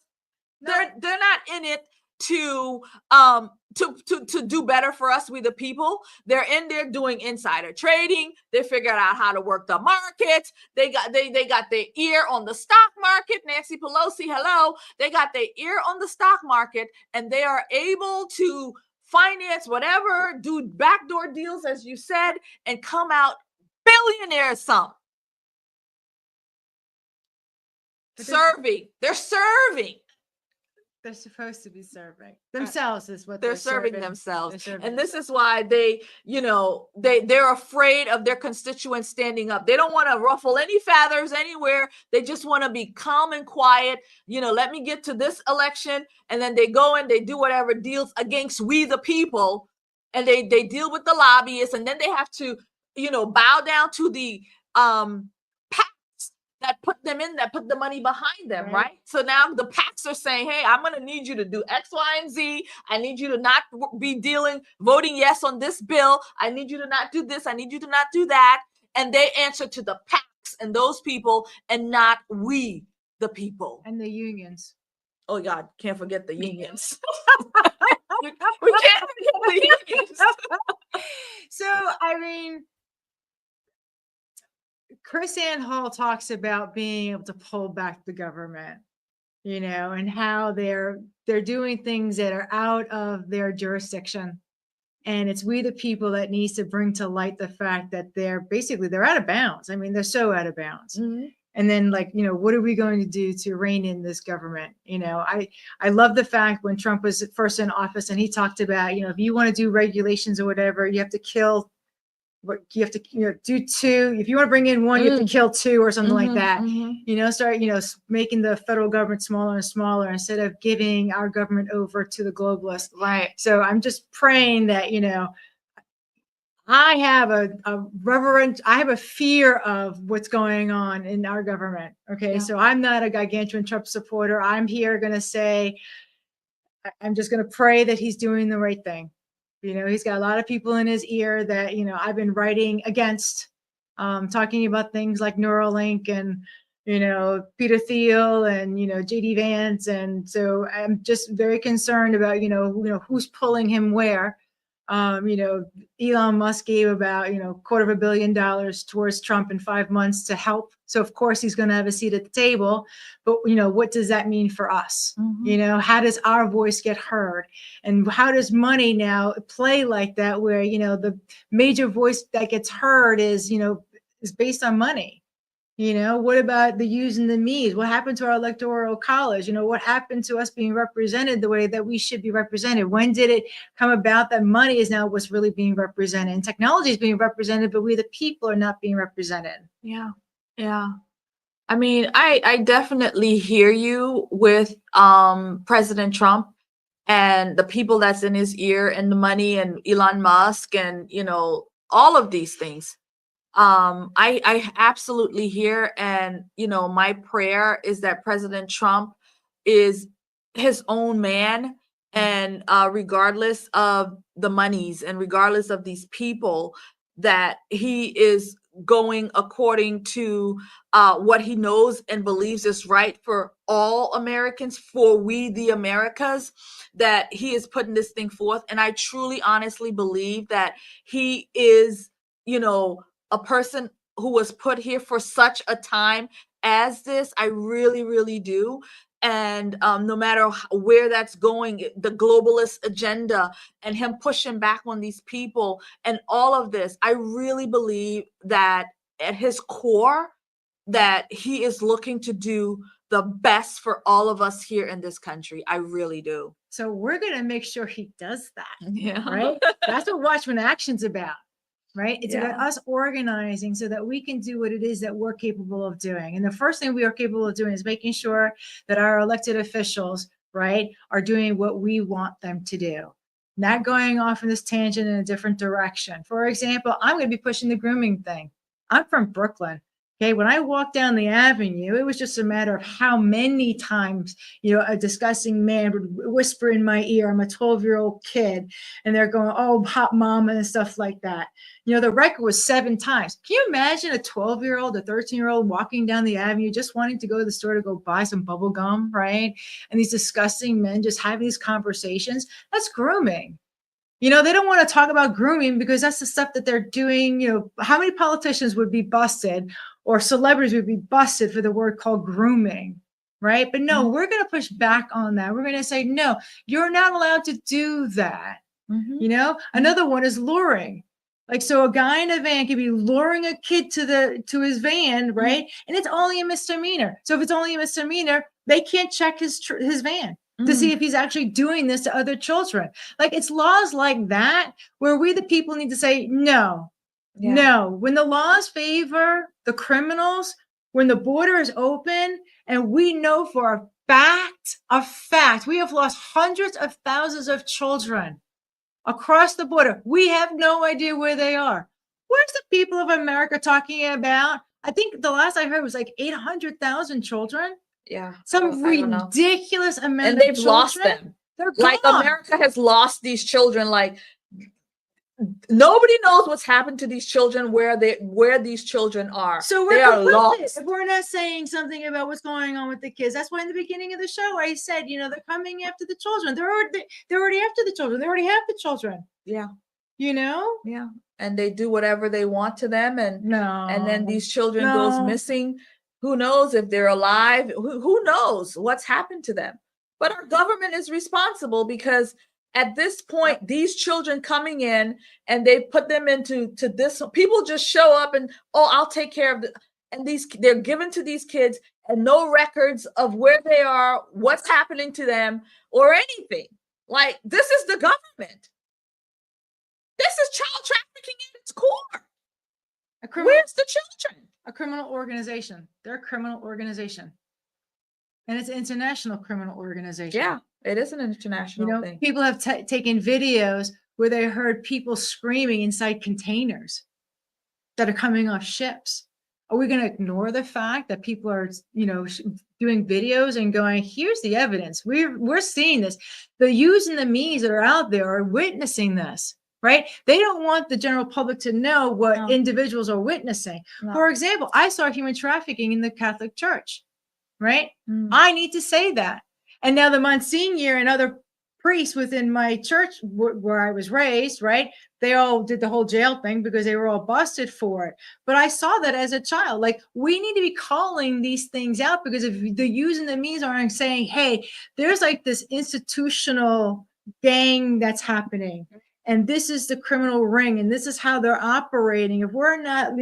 [SPEAKER 1] They're not in it to do better for us, we the people. They're in there doing insider trading. They figured out how to work the markets. They got their ear on the stock market. Nancy Pelosi, hello. They got their ear on the stock market, and they are able to finance whatever, do backdoor deals, as you said, and come out billionaires. Serving. They're serving.
[SPEAKER 2] They're supposed to be serving themselves, is what
[SPEAKER 1] they're serving themselves.
[SPEAKER 2] They're serving
[SPEAKER 1] and this is why they're afraid of their constituents standing up. They don't want to ruffle any feathers anywhere. They just want to be calm and quiet. Let me get to this election, and then they go and they do whatever deals against we the people, and they deal with the lobbyists, and then they have to bow down to the that put them in, that put the money behind them, right? So now the PACs are saying, hey, I'm going to need you to do X, Y, and Z. I need you to not be voting yes on this bill. I need you to not do this. I need you to not do that. And they answer to the PACs and those people, and not we, the people.
[SPEAKER 2] And the unions.
[SPEAKER 1] Oh, God, can't forget the unions. We can't forget the unions.
[SPEAKER 2] So, I mean, Chris Ann Hall talks about being able to pull back the government, and how they're doing things that are out of their jurisdiction. And it's we the people that needs to bring to light the fact that they're out of bounds. I mean, they're so out of bounds. And then, like, what are we going to do to rein in this government? I love the fact when Trump was first in office and he talked about, if you want to do regulations or whatever, you have to kill, what you have to, do two. If you want to bring in one, you have to kill two or something like that. Start, making the federal government smaller and smaller instead of giving our government over to the globalists.
[SPEAKER 1] Right.
[SPEAKER 2] So I'm just praying that, I have I have a fear of what's going on in our government. Okay.
[SPEAKER 1] Yeah.
[SPEAKER 2] So I'm not a gigantuan Trump supporter. I'm here going to say, I'm just going to pray that he's doing the right thing. He's got a lot of people in his ear that, I've been writing against, talking about things like Neuralink and, Peter Thiel and, JD Vance. And so I'm just very concerned about, who's pulling him where. Elon Musk gave about, $250 million towards Trump in 5 months to help. So of course he's going to have a seat at the table, but what does that mean for us? How does our voice get heard? And how does money now play like that, where, the major voice that gets heard is based on money? What about the yous and the me's? What happened to our electoral college? What happened to us being represented the way that we should be represented? When did it come about that money is now what's really being represented and technology is being represented, but we, the people, are not being represented?
[SPEAKER 1] Yeah. Yeah. I mean, I definitely hear you with President Trump and the people that's in his ear and the money and Elon Musk and, all of these things. I absolutely hear, and my prayer is that President Trump is his own man, and regardless of the monies and regardless of these people, that he is going according to what he knows and believes is right for all Americans, for we the Americas, that he is putting this thing forth. And I truly, honestly believe that he is, a person who was put here for such a time as this. I really, really do. And no matter where that's going, the globalist agenda and him pushing back on these people and all of this, I really believe that at his core, that he is looking to do the best for all of us here in this country. I really do.
[SPEAKER 2] So we're going to make sure he does that.
[SPEAKER 1] Yeah.
[SPEAKER 2] Right? That's what Watchman Action's about. Right? It's about
[SPEAKER 1] Yeah.
[SPEAKER 2] us organizing so that we can do what it is that we're capable of doing. And the first thing we are capable of doing is making sure that our elected officials, right, are doing what we want them to do, not going off in this tangent in a different direction. For example, I'm going to be pushing the grooming thing. I'm from Brooklyn. Okay, when I walked down the avenue, it was just a matter of how many times, a disgusting man would whisper in my ear, I'm a 12-year-old kid, and they're going, oh, hot mama and stuff like that. The record was 7 times. Can you imagine a 12-year-old, a 13-year-old walking down the avenue just wanting to go to the store to go buy some bubble gum, right? And these disgusting men just having these conversations. That's grooming. They don't want to talk about grooming because that's the stuff that they're doing. How many politicians would be busted or celebrities would be busted for the word called grooming, right? But no, we're going to push back on that. We're going to say, no, you're not allowed to do that. Another one is luring. Like, so a guy in a van could be luring a kid to his van, right? And it's only a misdemeanor. So if it's only a misdemeanor, they can't check his van to see if he's actually doing this to other children. Like, it's laws like that where we, the people, need to say, no. When the laws favor the criminals, when the border is open, and we know for a fact, we have lost hundreds of thousands of children across the border. We have no idea where they are. Where's the people of America talking about? I think the last I heard was like 800,000 children.
[SPEAKER 1] Yeah.
[SPEAKER 2] Some ridiculous amount
[SPEAKER 1] and
[SPEAKER 2] of
[SPEAKER 1] they've
[SPEAKER 2] children.
[SPEAKER 1] lost them.
[SPEAKER 2] They're
[SPEAKER 1] like
[SPEAKER 2] gone.
[SPEAKER 1] America has lost these children. Like, nobody knows what's happened to these children, where these children are.
[SPEAKER 2] So
[SPEAKER 1] they are lost.
[SPEAKER 2] If we're not saying something about what's going on with the kids, that's why in the beginning of the show I said, they're coming after the children. They're already after the children. They already have the children.
[SPEAKER 1] Yeah.
[SPEAKER 2] Yeah.
[SPEAKER 1] And they do whatever they want to them, and then these children goes missing. Who knows if they're alive? Who knows what's happened to them? But our government is responsible, because at this point, these children coming in and they put them into this. People just show up and, oh, I'll take care of and they're given to these kids and no records of where they are, what's happening to them, or anything. Like, this is the government. This is child trafficking at its core. Where's the children?
[SPEAKER 2] A criminal organization. They're a criminal organization. And it's an international criminal organization.
[SPEAKER 1] Yeah, it is an international thing.
[SPEAKER 2] People have taken videos where they heard people screaming inside containers that are coming off ships. Are we going to ignore the fact that people are, doing videos and going, here's the evidence. We're seeing this. The yous and the me's that are out there are witnessing this, right? They don't want the general public to know what individuals are witnessing. No. For example, I saw human trafficking in the Catholic Church, right? I need to say that. And now the Monsignor and other priests within my church where I was raised, right? They all did the whole jail thing because they were all busted for it. But I saw that as a child. Like, we need to be calling these things out, because if the yous and the me's aren't saying, hey, there's like this institutional gang that's happening, and this is the criminal ring, and this is how they're operating. If we're not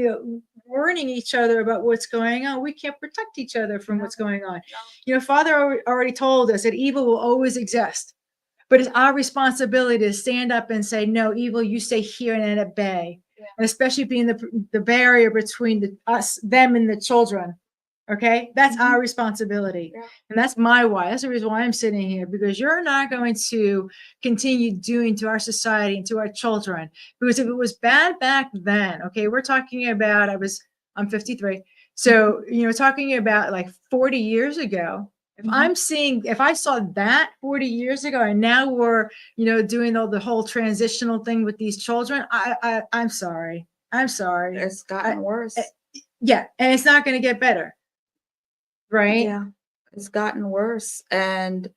[SPEAKER 2] warning each other about what's going on, we can't protect each other from what's going on. Father already told us that evil will always exist. But it's our responsibility to stand up and say, no, evil, you stay here and at bay. Yeah. And especially being the barrier between them and the children. Okay? That's our responsibility. Yeah. And that's my why. That's the reason why I'm sitting here, because you're not going to continue doing to our society and to our children. Because if it was bad back then, okay, we're talking about, I'm 53. So, talking about like 40 years ago, if I saw that 40 years ago, and now we're, doing the whole transitional thing with these children, I'm sorry. I'm sorry.
[SPEAKER 1] It's gotten worse.
[SPEAKER 2] Yeah. And it's not going to get better. Right.
[SPEAKER 1] Yeah. It's gotten worse. And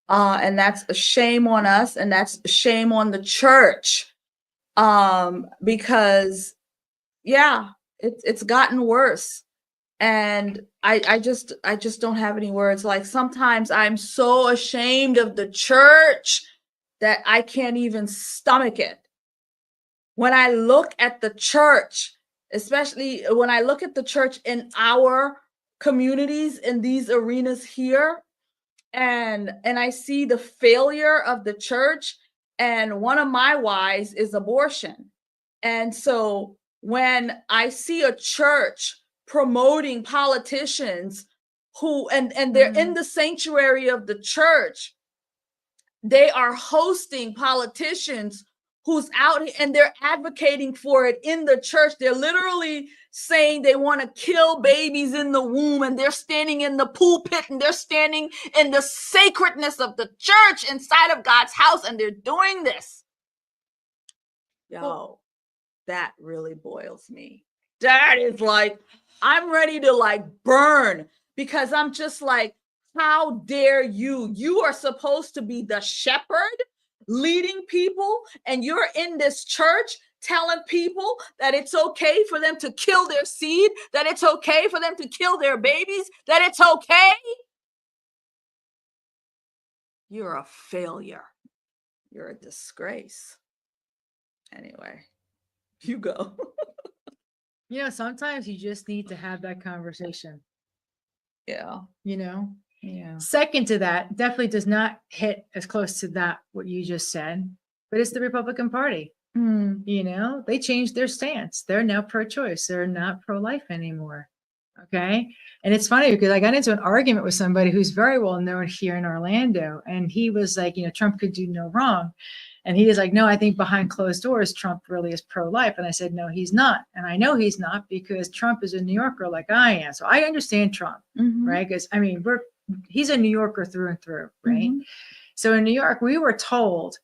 [SPEAKER 1] that's a shame on us. And that's a shame on the church. Because it's gotten worse. And I just don't have any words. Like, sometimes I'm so ashamed of the church that I can't even stomach it. When I look at the church, especially when I look at the church in our communities, in these arenas here, and I see the failure of the church, and one of my whys is abortion. And so when I see a church promoting politicians who and they're in the sanctuary of the church, they are hosting politicians who's out and they're advocating for it in the church. They're literally saying they want to kill babies in the womb, and they're standing in the pulpit, and they're standing in the sacredness of the church inside of God's house, and they're doing this. That really boils me. That is like, I'm ready to burn, because I'm just like, how dare you? You are supposed to be the shepherd leading people, and you're in this church telling people that it's okay for them to kill their seed, that it's okay for them to kill their babies, that it's okay. You're a failure. You're a disgrace. Anyway, you go.
[SPEAKER 2] Sometimes you just need to have that conversation.
[SPEAKER 1] Yeah.
[SPEAKER 2] Yeah. Second to that, definitely does not hit as close to that, what you just said, but it's the Republican Party. They changed their stance. They're now pro-choice. They're not pro-life anymore. Okay. And it's funny because I got into an argument with somebody who's very well known here in Orlando. And he was like, Trump could do no wrong. And he is like, no, I think behind closed doors, Trump really is pro-life. And I said, no, he's not. And I know he's not, because Trump is a New Yorker like I am. So I understand Trump, right? Because he's a New Yorker through and through, right? So in New York, we were told,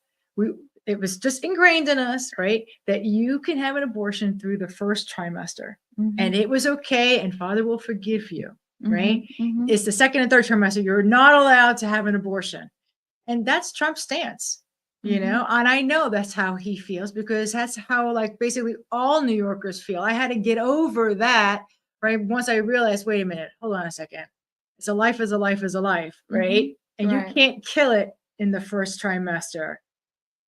[SPEAKER 2] it was just ingrained in us, right, that you can have an abortion through the first trimester, and it was okay, and Father will forgive you, right? It's the second and third trimester you're not allowed to have an abortion, and that's Trump's stance, and I know that's how he feels, because that's how basically all New Yorkers feel. I had to get over that, right? Once I realized, wait a minute, hold on a second, it's a life is a life is a life, right? And you can't kill it in the first trimester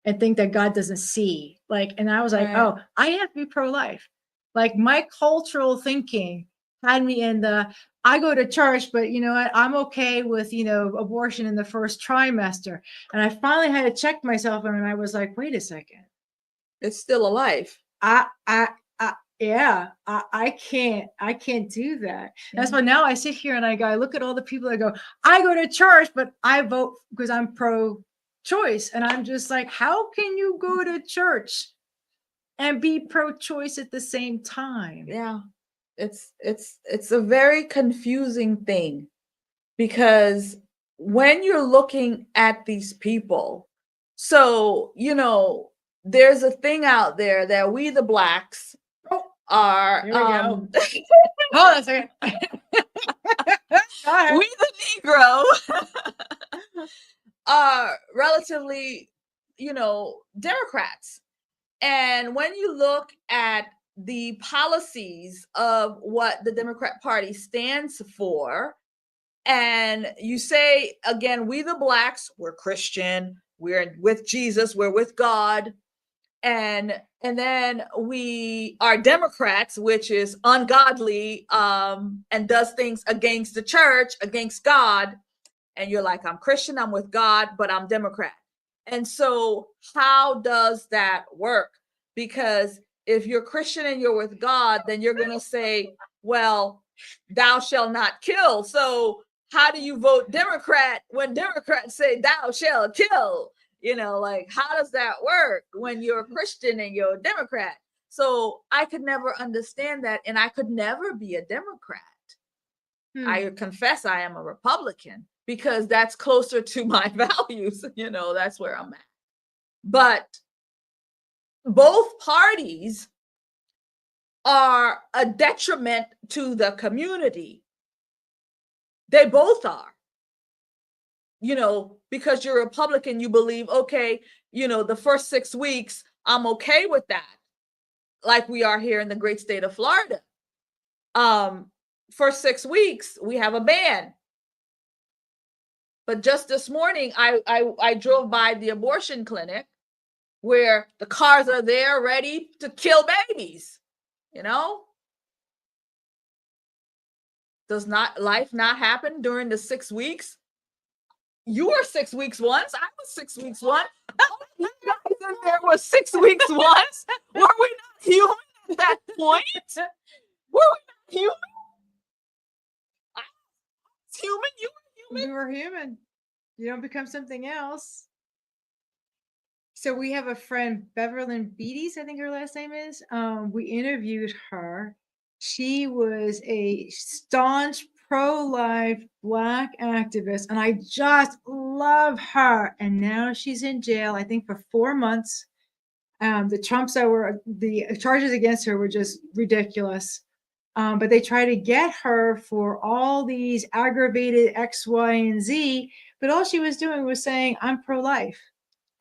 [SPEAKER 2] and think that God doesn't see. And I was like, oh, I have to be pro-life. My cultural thinking had me in the, I go to church, but you know what? I'm okay with, abortion in the first trimester. And I finally had to check myself and I was like, wait a second.
[SPEAKER 1] It's still a life.
[SPEAKER 2] Yeah, I can't do that. That's why now I sit here and I look at all the people that go, I go to church, but I vote because I'm pro-choice. And I'm just like, how can you go to church and be pro-choice at the same time?
[SPEAKER 1] Yeah. It's a very confusing thing, because when you're looking at these people, so there's a thing out there that we the blacks are
[SPEAKER 2] Here we go. Hold on a second.
[SPEAKER 1] we the Negro are relatively, Democrats. And when you look at the policies of what the Democrat Party stands for, and you say, again, we the blacks, we're Christian, we're with Jesus, we're with God, and then we are Democrats, which is ungodly, and does things against the church, against God, and you're like, I'm Christian, I'm with God, but I'm Democrat. And so how does that work? Because if you're Christian and you're with God, then you're going to say, well, thou shalt not kill. So how do you vote Democrat when Democrats say thou shalt kill? Like, how does that work when you're a Christian and you're a Democrat? So I could never understand that, and I could never be a Democrat. I confess I am a Republican because that's closer to my values. That's where I'm at. But both parties are a detriment to the community. They both are. Because you're a Republican, you believe, okay, the first 6 weeks, I'm okay with that. Like we are here in the great state of Florida. First 6 weeks, we have a ban. But just this morning, I drove by the abortion clinic where the cars are there ready to kill babies. Does not life not happen during the 6 weeks? You were 6 weeks once. I was 6 weeks once. You guys in there was 6 weeks once. Were we not human at that point? Were we not human? I was human. You were human.
[SPEAKER 2] You were human. You don't become something else. So we have a friend, Beverly Beatties, I think her last name is. We interviewed her. She was a staunch pro-life Black activist, and I just love her. And now she's in jail, I think, for 4 months. The charges against her were just ridiculous. But they try to get her for all these aggravated X, Y, and Z. But all she was doing was saying, I'm pro-life.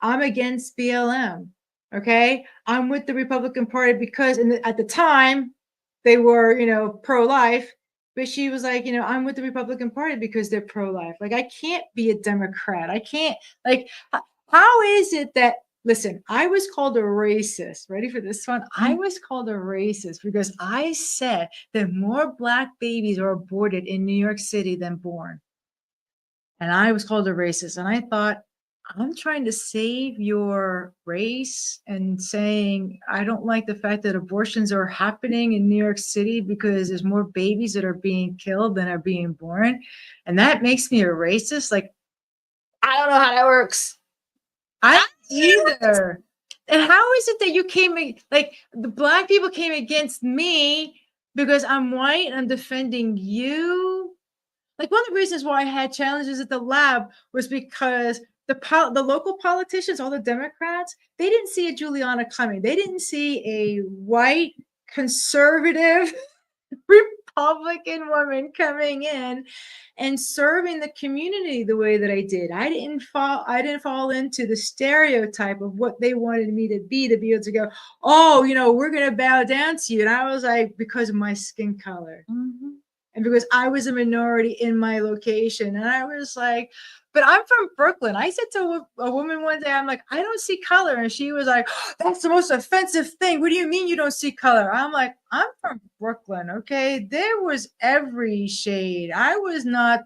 [SPEAKER 2] I'm against BLM. Okay. I'm with the Republican Party because at the time they were, pro-life. But she was like, I'm with the Republican Party because they're pro-life. Like, I can't be a Democrat. I can't, like, how is it that, listen, I was called a racist. Ready for this one? I was called a racist because I said that more Black babies are aborted in New York City than born. And I was called a racist. And I thought, I'm trying to save your race and saying, I don't like the fact that abortions are happening in New York City because there's more babies that are being killed than are being born. And that makes me a racist. Like,
[SPEAKER 1] I don't know how that works.
[SPEAKER 2] I either. And how is it that you like the Black people came against me because I'm white and I'm defending you? Like, one of the reasons why I had challenges at the lab was because the local politicians, all the Democrats, they didn't see a Julianna coming. They didn't see a white conservative Republican woman coming in and serving the community the way that I did. I didn't fall into the stereotype of what they wanted me to be able to go, oh, we're going to bow down to you. And I was like, because of my skin color. Mm-hmm. And because I was a minority in my location. And I was like, But I'm from Brooklyn. I said to a woman one day, I'm like, I don't see color. And she was like, that's the most offensive thing. What do you mean you don't see color? I'm like, I'm from Brooklyn. Okay. There was every shade. I was not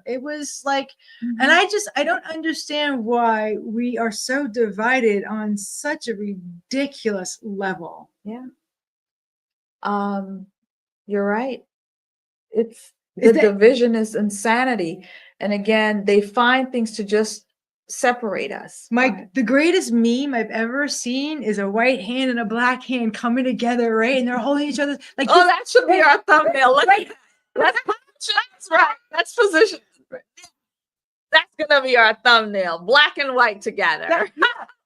[SPEAKER 2] it was like, and I don't understand why we are so divided on such a ridiculous level.
[SPEAKER 1] Yeah. You're right. The division is insanity. And again, they find things to just separate us.
[SPEAKER 2] The greatest meme I've ever seen is a white hand and a black hand coming together, right? And they're holding each other. Like,
[SPEAKER 1] oh, that should be our thumbnail.
[SPEAKER 2] Right.
[SPEAKER 1] That's right. That's position. That's gonna be our thumbnail. Black and white together.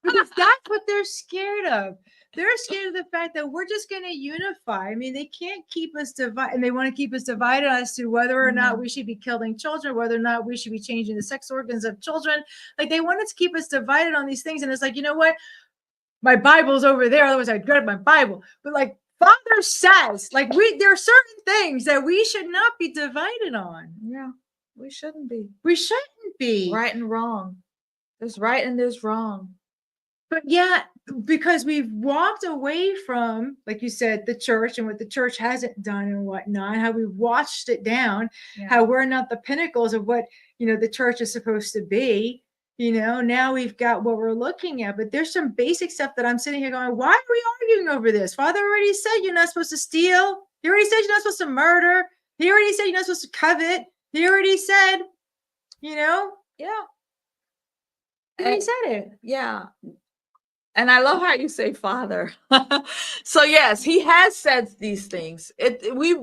[SPEAKER 2] Because that's what they're scared of. They're scared of the fact that we're just going to unify. I mean, they can't keep us divided, and they want to keep us divided as to whether or not we should be killing children, whether or not we should be changing the sex organs of children. Like, they wanted to keep us divided on these things. And it's like, you know what? My Bible's over there. Otherwise, I'd grab my Bible. But like Father says, like, there are certain things that we should not be divided on.
[SPEAKER 1] Yeah, we shouldn't be.
[SPEAKER 2] We shouldn't be.
[SPEAKER 1] Right and wrong. There's right and there's wrong.
[SPEAKER 2] But yeah, because we've walked away from, like you said, the church and what the church hasn't done and whatnot, how we've watched it down, how we're not the pinnacles of what, the church is supposed to be. Now we've got what we're looking at, but there's some basic stuff that I'm sitting here going, why are we arguing over this? Father already said you're not supposed to steal. He already said you're not supposed to murder. He already said you're not supposed to covet. He already said,
[SPEAKER 1] Yeah.
[SPEAKER 2] He said it.
[SPEAKER 1] Yeah. And I love how you say Father. So yes, he has said these things. We've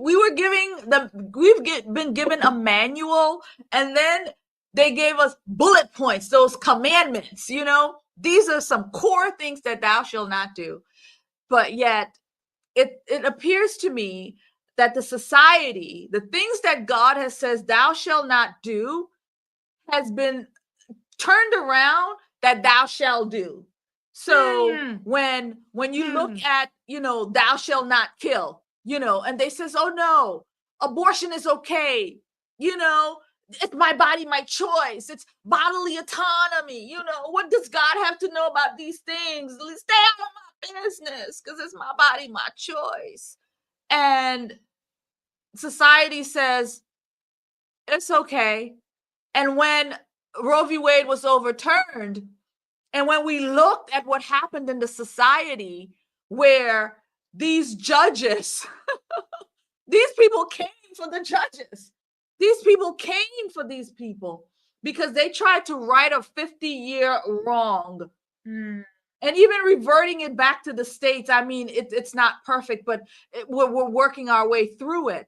[SPEAKER 1] been given a manual, and then they gave us bullet points, those commandments. These are some core things that thou shalt not do. But yet, it appears to me that the society, the things that God has says thou shalt not do, has been turned around that thou shalt do. So when you look at, thou shalt not kill, and they says, oh no, abortion is okay. It's my body, my choice. It's bodily autonomy. What does God have to know about these things? Stay out of my business because it's my body, my choice. And society says, it's okay. And when Roe v. Wade was overturned, and when we looked at what happened in the society where these judges, these people came for the judges. These people came for these people because they tried to right a 50-year wrong. And even reverting it back to the states, I mean, it's not perfect, but we're working our way through it.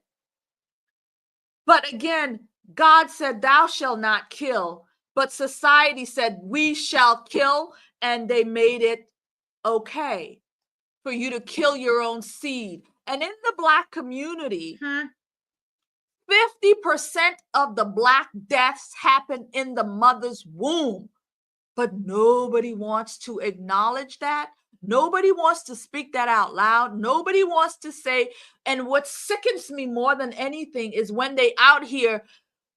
[SPEAKER 1] But again, God said, thou shalt not kill. But society said, we shall kill, and they made it okay for you to kill your own seed. And in the Black community, 50% of the Black deaths happen in the mother's womb. But nobody wants to acknowledge that. Nobody wants to speak that out loud. Nobody wants to say, and what sickens me more than anything is when they out here,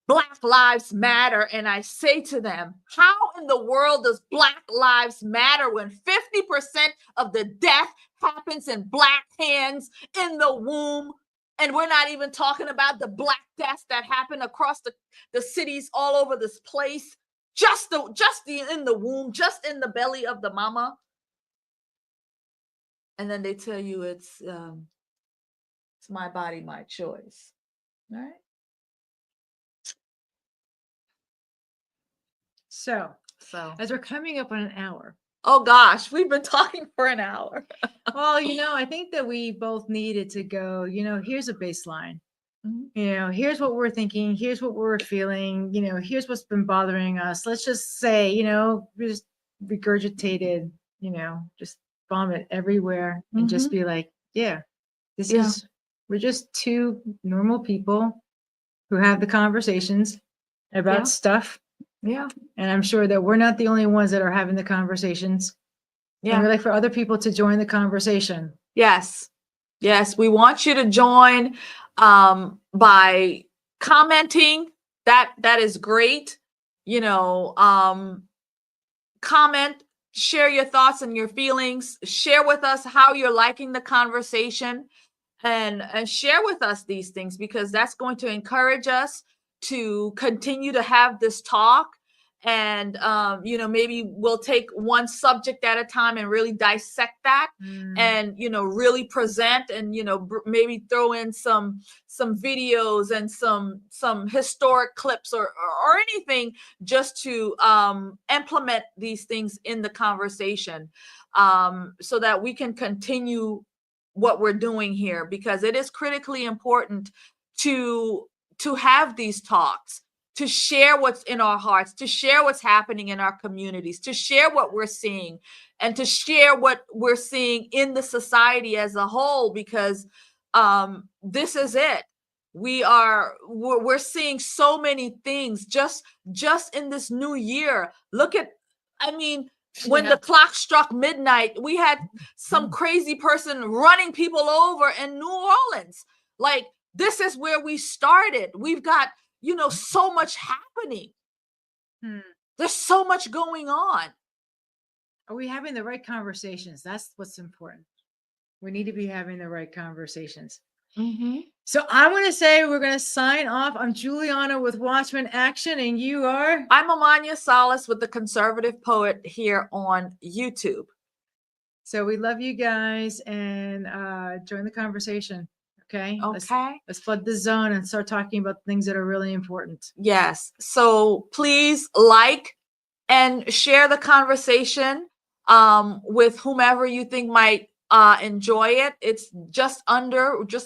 [SPEAKER 1] Black Lives Matter. And I say to them, how in the world does Black Lives matter when 50% of the death happens in Black hands in the womb? And we're not even talking about the Black deaths that happen across the cities all over this place, just in the womb, just in the belly of the mama. And then they tell you it's my body, my choice. All right.
[SPEAKER 2] So as we're coming up on an hour.
[SPEAKER 1] Oh gosh, we've been talking for an hour.
[SPEAKER 2] Well, I think that we both needed to go, here's a baseline. Here's what we're thinking. Here's what we're feeling. Here's what's been bothering us. Let's just say, we just regurgitated, just vomit everywhere and just be like, we're just two normal people who have the conversations about stuff.
[SPEAKER 1] Yeah.
[SPEAKER 2] And I'm sure that we're not the only ones that are having the conversations. Yeah. And we'd like for other people to join the conversation.
[SPEAKER 1] Yes. Yes. We want you to join by commenting. That is great. you know, comment, share your thoughts and your feelings, share with us how you're liking the conversation, and share with us these things, because that's going to encourage us to continue to have this talk. And you know, maybe we'll take one subject at a time and really dissect that, and you know, really present, and you know, maybe throw in some videos and some historic clips, or anything, just to implement these things in the conversation, so that we can continue what we're doing here, because it is critically important to have these talks, to share what's in our hearts, to share what's happening in our communities, to share what we're seeing, and to share what we're seeing in the society as a whole, because this is it. We're seeing so many things just in this new year. Look at, I mean, when the clock struck midnight, we had some crazy person running people over in New Orleans. Like, this is where we started. We've got, you know, so much happening. There's so much going on.
[SPEAKER 2] Are we having the right conversations? That's what's important. We need to be having the right conversations. So I'm going to say we're going to sign off. I'm Julianna with Watchman Action, and you are?
[SPEAKER 1] I'm Amania Salas with The Conservative Poet here on YouTube.
[SPEAKER 2] So we love you guys, and join the conversation. Okay. Let's flood the zone and start talking about things that are really important.
[SPEAKER 1] Yes. So please like and share the conversation with whomever you think might enjoy it. It's just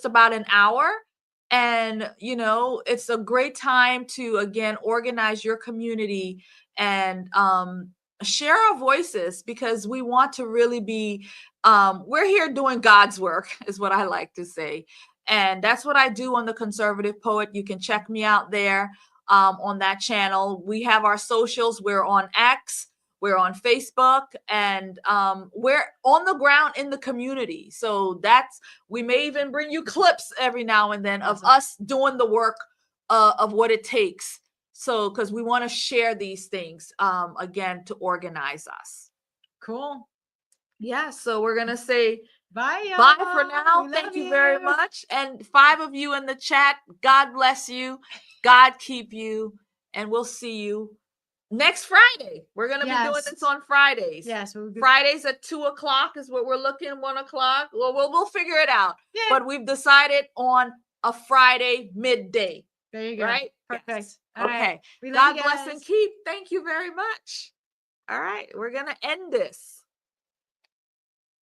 [SPEAKER 1] about an hour. And, you know, it's a great time to, again, organize your community and share our voices, because we want to really be, we're here doing God's work, is what I like to say. And that's what I do on The Conservative Poet. You can check me out there on that channel. We have our socials. We're on X. We're on Facebook, and we're on the ground in the community. So we may even bring you clips every now and then of us doing the work of what it takes. So, because we want to share these things, again, to organize us.
[SPEAKER 2] Cool.
[SPEAKER 1] Yeah. So we're going to say
[SPEAKER 2] bye, y'all.
[SPEAKER 1] Bye for now. Thank you very much. And 5 of you in the chat, God bless you. God keep you. And we'll see you next Friday. We're going to be doing this on Fridays.
[SPEAKER 2] Yes.
[SPEAKER 1] Fridays at 2:00 is what we're looking, 1:00. Well, we'll figure it out. Yeah. But we've decided on a Friday midday.
[SPEAKER 2] There you go.
[SPEAKER 1] Right?
[SPEAKER 2] Perfect.
[SPEAKER 1] Yes.
[SPEAKER 2] Okay.
[SPEAKER 1] Right. God bless and keep. Thank you very much. All right. We're going to end this.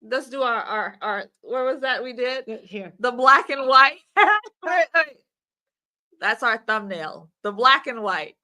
[SPEAKER 1] Let's do our what was that we did?
[SPEAKER 2] Here.
[SPEAKER 1] The black and white. That's our thumbnail. The black and white.